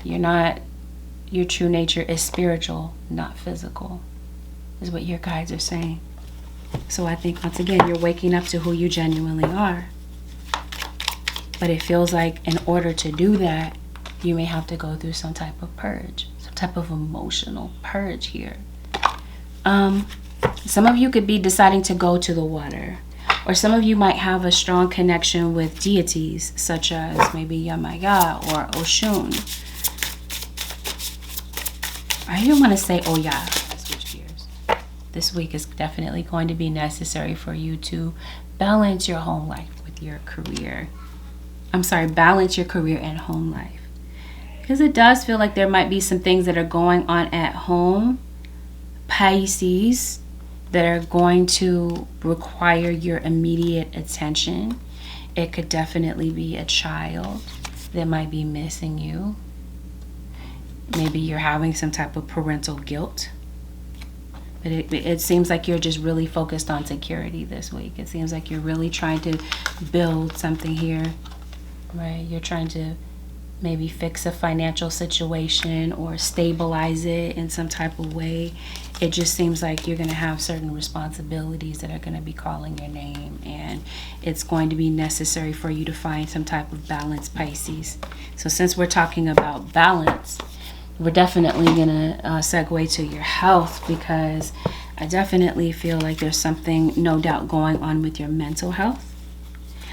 Your true nature is spiritual, not physical, is what your guides are saying. So I think once again, you're waking up to who you genuinely are. But it feels like in order to do that, you may have to go through some type of purge, some type of emotional purge here. Some of you could be deciding to go to the water. Or some of you might have a strong connection with deities, such as maybe Yamaya or Oshun. I even want to say Oya. Switch gears. This week is definitely going to be necessary for you to balance your home life with your career. Balance your career and home life. Because it does feel like there might be some things that are going on at home, Pisces, that are going to require your immediate attention. It could definitely be a child that might be missing you. Maybe you're having some type of parental guilt. But it seems like you're just really focused on security this week. It seems like you're really trying to build something here, right? You're trying to maybe fix a financial situation or stabilize it in some type of way. It just seems like you're going to have certain responsibilities that are going to be calling your name, and it's going to be necessary for you to find some type of balance, Pisces. So since we're talking about balance, we're definitely going to segue to your health, because I definitely feel like there's something, no doubt, going on with your mental health.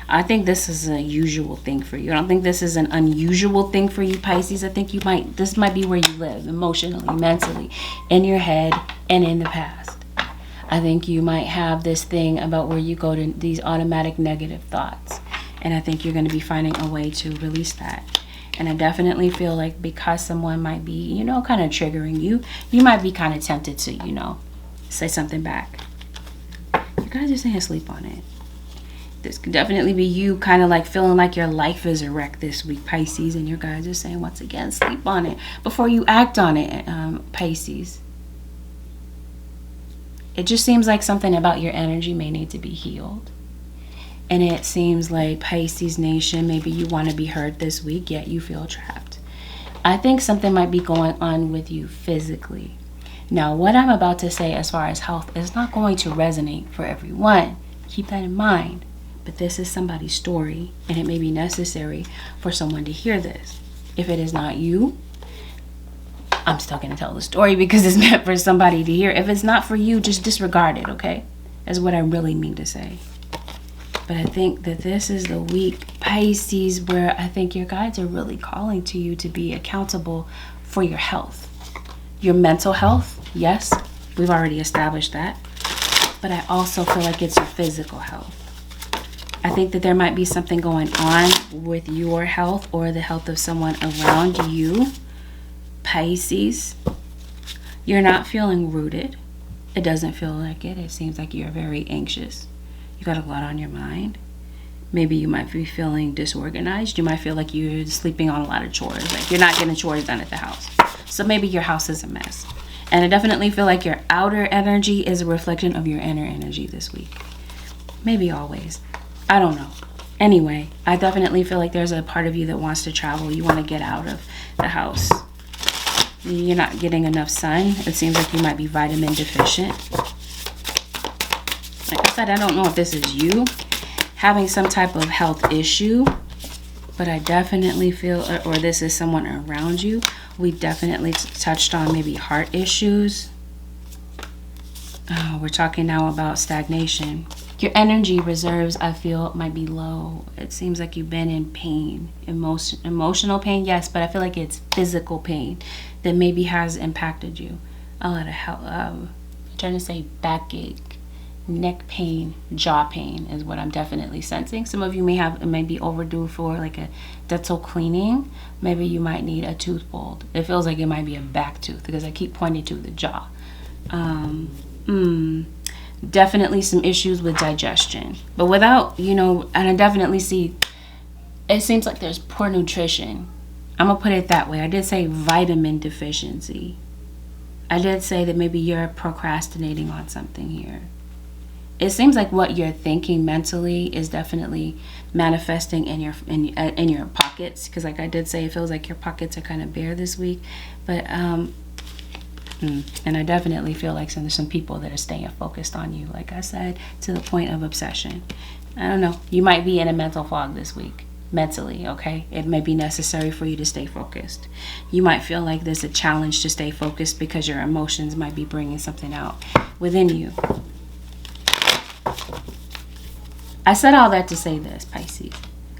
I think this is a usual thing for you. I don't think this is an unusual thing for you, Pisces. I think this might be where you live emotionally, mentally, in your head and in the past. I think you might have this thing about where you go to these automatic negative thoughts. And I think you're going to be finding a way to release that. And I definitely feel like because someone might be, kind of triggering you, you might be kind of tempted to, say something back. You guys are saying sleep on it. This could definitely be you kind of like feeling like your life is a wreck this week, Pisces, and your guys are saying, once again, sleep on it before you act on it, Pisces. It just seems like something about your energy may need to be healed. And it seems like Pisces Nation, maybe you want to be heard this week, yet you feel trapped. I think something might be going on with you physically. Now, what I'm about to say as far as health is not going to resonate for everyone. Keep that in mind. But this is somebody's story, and it may be necessary for someone to hear this. If it is not you, I'm still going to tell the story because it's meant for somebody to hear. If it's not for you, just disregard it, okay? That's what I really mean to say. But I think that this is the week, Pisces, where I think your guides are really calling to you to be accountable for your health. Your mental health, yes, we've already established that. But I also feel like it's your physical health. I think that there might be something going on with your health or the health of someone around you, Pisces. You're not feeling rooted. It doesn't feel like it. It seems like you're very anxious. You got a lot on your mind. Maybe you might be feeling disorganized. You might feel like you're sleeping on a lot of chores. Like you're not getting chores done at the house. So maybe your house is a mess. And I definitely feel like your outer energy is a reflection of your inner energy this week. Maybe always. I don't know. Anyway, I definitely feel like there's a part of you that wants to travel. You want to get out of the house. You're not getting enough sun. It seems like you might be vitamin deficient. Like I said, I don't know if this is you having some type of health issue, but I definitely feel, or this is someone around you. We definitely touched on maybe heart issues. We're talking now about stagnation. Your energy reserves, I feel, might be low. It seems like you've been in pain, emotional pain, yes, but I feel like it's physical pain that maybe has impacted you. A lot of health, I'm trying to say backache. Neck pain, jaw pain is what I'm definitely sensing. Some of you may be overdue for like a dental cleaning. Maybe you might need a tooth pulled. It feels like it might be a back tooth because I keep pointing to the jaw. Definitely some issues with digestion, but without, and I definitely see, it seems like there's poor nutrition. I'm gonna put it that way. I did say vitamin deficiency. I did say that maybe you're procrastinating on something here. It seems like what you're thinking mentally is definitely manifesting in your pockets, because like I did say, it feels like your pockets are kind of bare this week. But and I definitely feel like there's some people that are staying focused on you, like I said, to the point of obsession. I don't know. You might be in a mental fog this week, mentally, okay? It may be necessary for you to stay focused. You might feel like there's a challenge to stay focused because your emotions might be bringing something out within you. I said all that to say this, Pisces.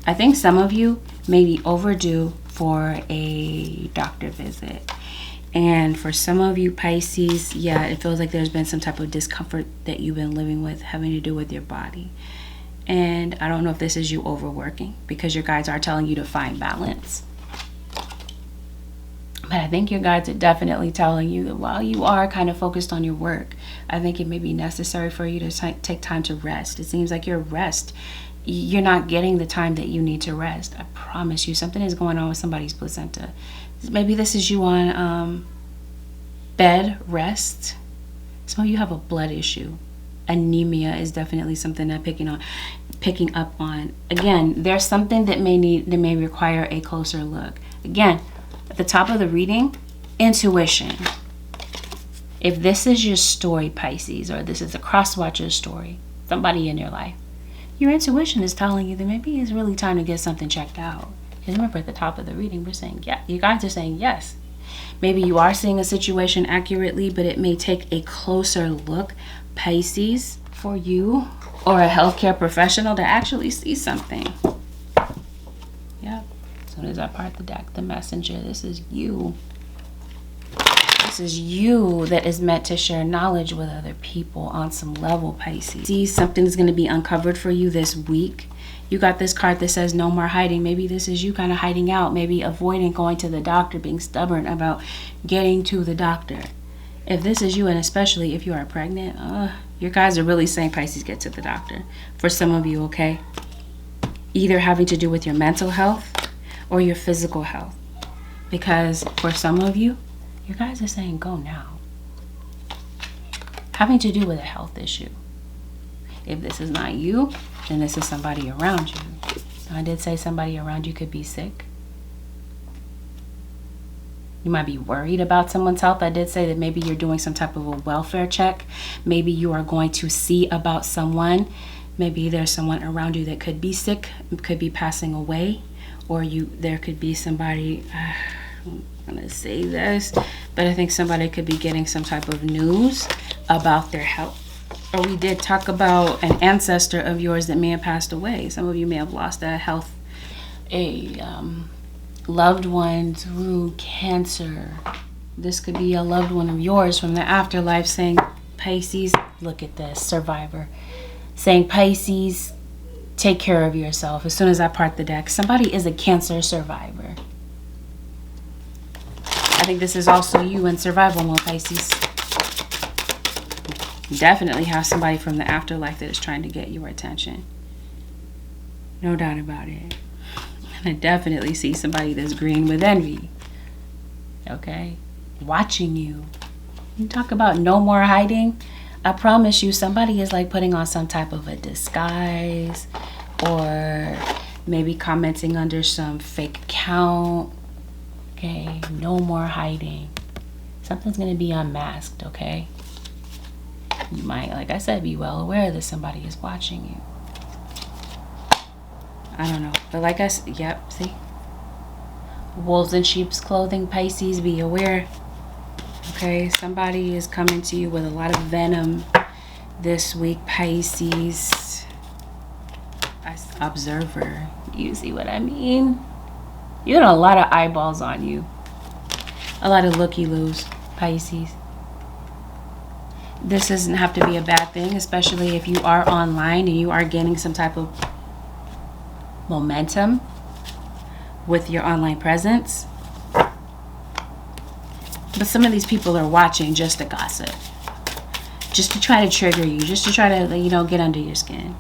I think some of you may be overdue for a doctor visit. And for some of you, Pisces, yeah, it feels like there's been some type of discomfort that you've been living with, having to do with your body. And I don't know if this is you overworking, because your guides are telling you to find balance. But I think your guides are definitely telling you that while you are kind of focused on your work, I think it may be necessary for you to take time to rest. It seems like you're not getting the time that you need to rest. I promise you, something is going on with somebody's placenta. Maybe this is you on bed rest. Some of you have a blood issue. Anemia is definitely something that picking up on. Again, there's something that may require a closer look. Again, at the top of the reading, intuition. If this is your story, Pisces, or this is a cross-watcher story, somebody in your life, your intuition is telling you that maybe it's really time to get something checked out. Because remember, at the top of the reading, we're saying, yeah, you guys are saying yes. Maybe you are seeing a situation accurately, but it may take a closer look, Pisces, for you or a healthcare professional to actually see something. Yeah. As soon as I part the deck, the messenger, this is you. This is you that is meant to share knowledge with other people on some level, Pisces. See, something is going to be uncovered for you this week. You got this card that says no more hiding. Maybe this is you kind of hiding out, maybe avoiding going to the doctor, being stubborn about getting to the doctor. If this is you, and especially if you are pregnant, your guys are really saying, Pisces, get to the doctor. For some of you, okay? Either having to do with your mental health or your physical health. Because for some of you, your guys are saying go now. Having to do with a health issue. If this is not you, then this is somebody around you. I did say somebody around you could be sick. You might be worried about someone's health. I did say that maybe you're doing some type of a welfare check. Maybe you are going to see about someone. Maybe there's someone around you that could be sick, could be passing away, or there could be somebody, I'm gonna say this, but I think somebody could be getting some type of news about their health. Or we did talk about an ancestor of yours that may have passed away. Some of you may have lost a loved one through cancer. This could be a loved one of yours from the afterlife saying, Pisces, look at this, survivor. Saying, Pisces, take care of yourself. As soon as I part the deck, somebody is a cancer survivor. I think this is also you in survival mode, Pisces. You definitely have somebody from the afterlife that is trying to get your attention. No doubt about it. And I definitely see somebody that's green with envy. Okay? Watching you. You talk about no more hiding. I promise you, somebody is like putting on some type of a disguise, or maybe commenting under some fake account. Okay, no more hiding. Something's going to be unmasked, okay? You might, like I said, be well aware that somebody is watching you. I don't know. But like I said, yep, see? Wolves in sheep's clothing, Pisces, be aware. Okay, somebody is coming to you with a lot of venom this week, Pisces. Observer, you see what I mean? You got a lot of eyeballs on you. A lot of looky-loos, Pisces. This doesn't have to be a bad thing, especially if you are online and you are gaining some type of momentum with your online presence. But some of these people are watching just to gossip. Just to try to trigger you. Just to try to, get under your skin.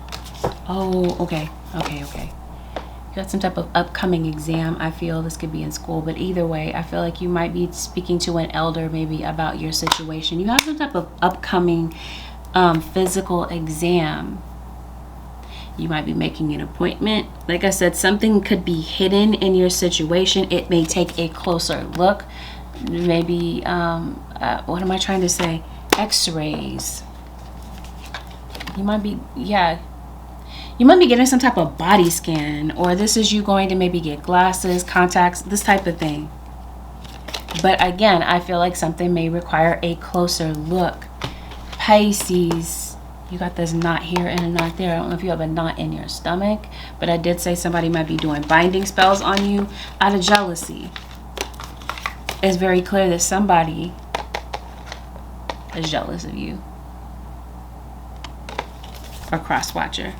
Oh, okay. You got some type of upcoming exam. I feel this could be in school. But either way, I feel like you might be speaking to an elder maybe about your situation. You have some type of upcoming physical exam. You might be making an appointment. Like I said, something could be hidden in your situation. It may take a closer look. Maybe, what am I trying to say? X-rays. You might be getting some type of body scan, or this is you going to maybe get glasses, contacts, this type of thing. But again, I feel like something may require a closer look. Pisces, you got this knot here and a knot there. I don't know if you have a knot in your stomach, but I did say somebody might be doing binding spells on you out of jealousy. It's very clear that somebody is jealous of you. Or cross-watcher.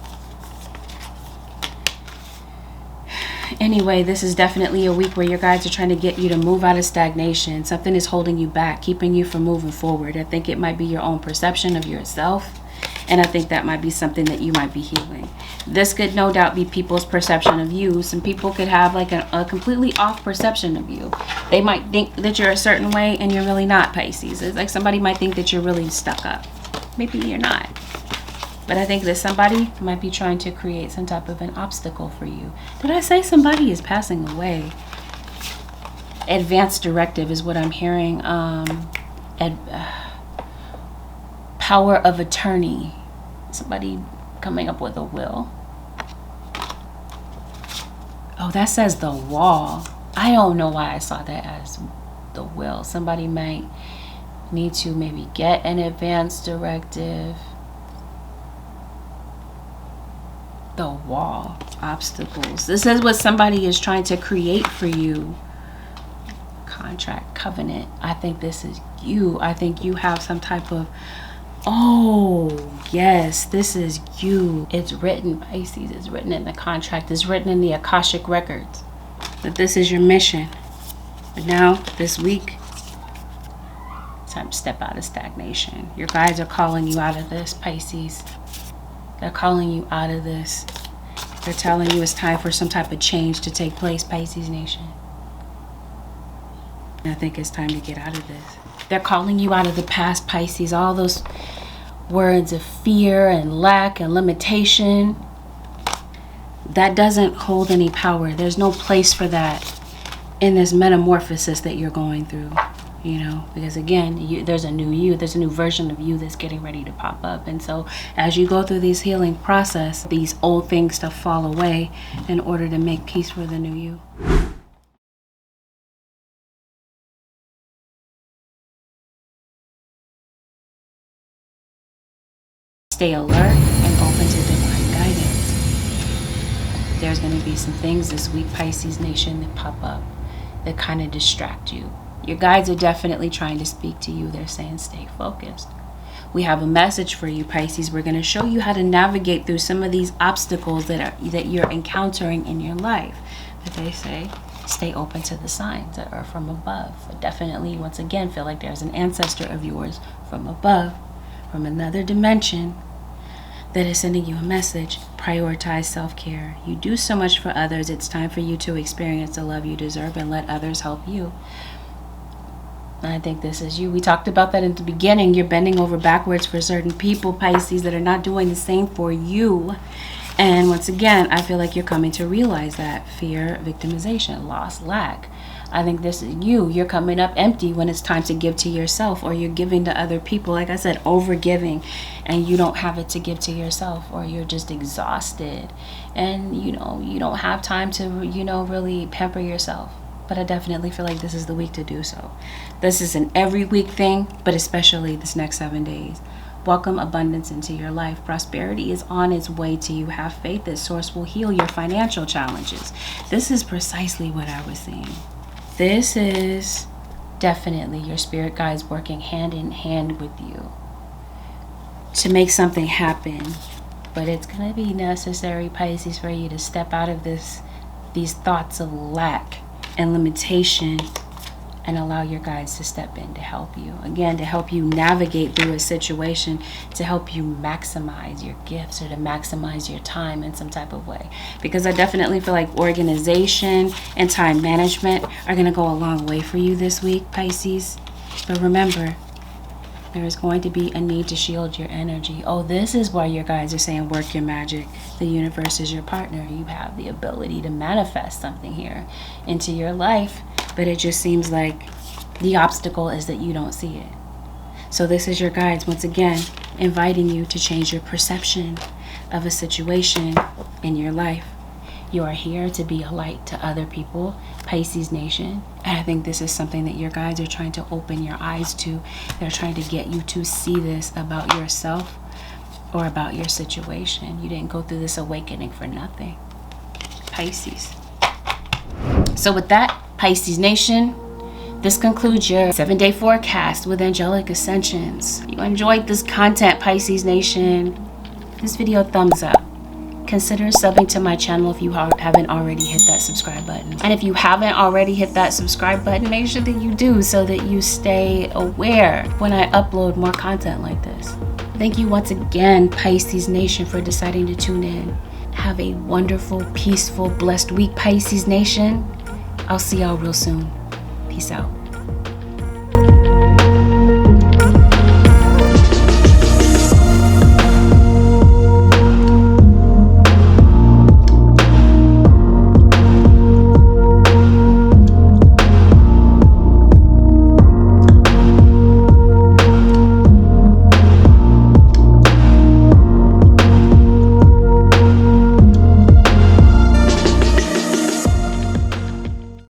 Anyway, this is definitely a week where your guides are trying to get you to move out of stagnation. Something is holding you back, keeping you from moving forward. I think it might be your own perception of yourself. And I think that might be something that you might be healing. This could no doubt be people's perception of you. Some people could have like a completely off perception of you. They might think that you're a certain way and you're really not, Pisces. It's like somebody might think that you're really stuck up. Maybe you're not. But I think that somebody might be trying to create some type of an obstacle for you. Did I say somebody is passing away? Advanced directive is what I'm hearing. Power of attorney. Somebody coming up with a will. Oh, that says the wall. I don't know why I saw that as the will. Somebody might need to maybe get an advance directive. The wall. Obstacles. This is what somebody is trying to create for you. Contract, covenant. I think this is you. I think you have some type of... Oh, yes, this is you. It's written, Pisces. It's written in the contract. It's written in the Akashic records that this is your mission. But now, this week, it's time to step out of stagnation. Your guides are calling you out of this, Pisces. They're calling you out of this. They're telling you it's time for some type of change to take place, Pisces Nation. And I think it's time to get out of this. They're calling you out of the past, Pisces. All those words of fear and lack and limitation, that doesn't hold any power. There's no place for that in this metamorphosis that you're going through, you know, because again, there's a new you, there's a new version of you that's getting ready to pop up. And so as you go through this healing process, these old things to fall away in order to make peace for the new you. Stay alert and open to divine guidance. There's going to be some things this week, Pisces Nation, that pop up that kind of distract you. Your guides are definitely trying to speak to you. They're saying stay focused. We have a message for you, Pisces. We're going to show you how to navigate through some of these obstacles that you're encountering in your life. But they say stay open to the signs that are from above. But definitely, once again, feel like there's an ancestor of yours from above, from another dimension, that is sending you a message. Prioritize self-care. You do so much for others. It's time for you to experience the love you deserve and let others help you. I think this is you. We talked about that in the beginning. You're bending over backwards for certain people, Pisces, that are not doing the same for you. And once again, I feel like you're coming to realize that. Fear, victimization, loss, lack. I think this is you. You're coming up empty when it's time to give to yourself, or you're giving to other people. Like I said, over giving, and you don't have it to give to yourself, or you're just exhausted and you don't have time to really pamper yourself. But I definitely feel like this is the week to do so. This is an every week thing, but especially this next 7 days. Welcome abundance into your life. Prosperity is on its way to you. Have faith that Source will heal your financial challenges. This is precisely what I was saying. This is definitely your spirit guides working hand in hand with you to make something happen. But it's going to be necessary, Pisces, for you to step out of these thoughts of lack and limitation and allow your guides to step in to help you. Again, to help you navigate through a situation, to help you maximize your gifts or to maximize your time in some type of way. Because I definitely feel like organization and time management are going to go a long way for you this week, Pisces. But remember, there is going to be a need to shield your energy. Oh, this is why your guides are saying work your magic. The universe is your partner. You have the ability to manifest something here into your life. But it just seems like the obstacle is that you don't see it. So this is your guides, once again, inviting you to change your perception of a situation in your life. You are here to be a light to other people, Pisces Nation. And I think this is something that your guides are trying to open your eyes to. They're trying to get you to see this about yourself or about your situation. You didn't go through this awakening for nothing, Pisces. So with that, Pisces Nation, this concludes your 7-day forecast with Angelic Ascensions. If you enjoyed this content, Pisces Nation, this video thumbs up. Consider subbing to my channel if you haven't already hit that subscribe button. And if you haven't already hit that subscribe button, make sure that you do so that you stay aware when I upload more content like this. Thank you once again, Pisces Nation, for deciding to tune in. Have a wonderful, peaceful, blessed week, Pisces Nation. I'll see y'all real soon. Peace out.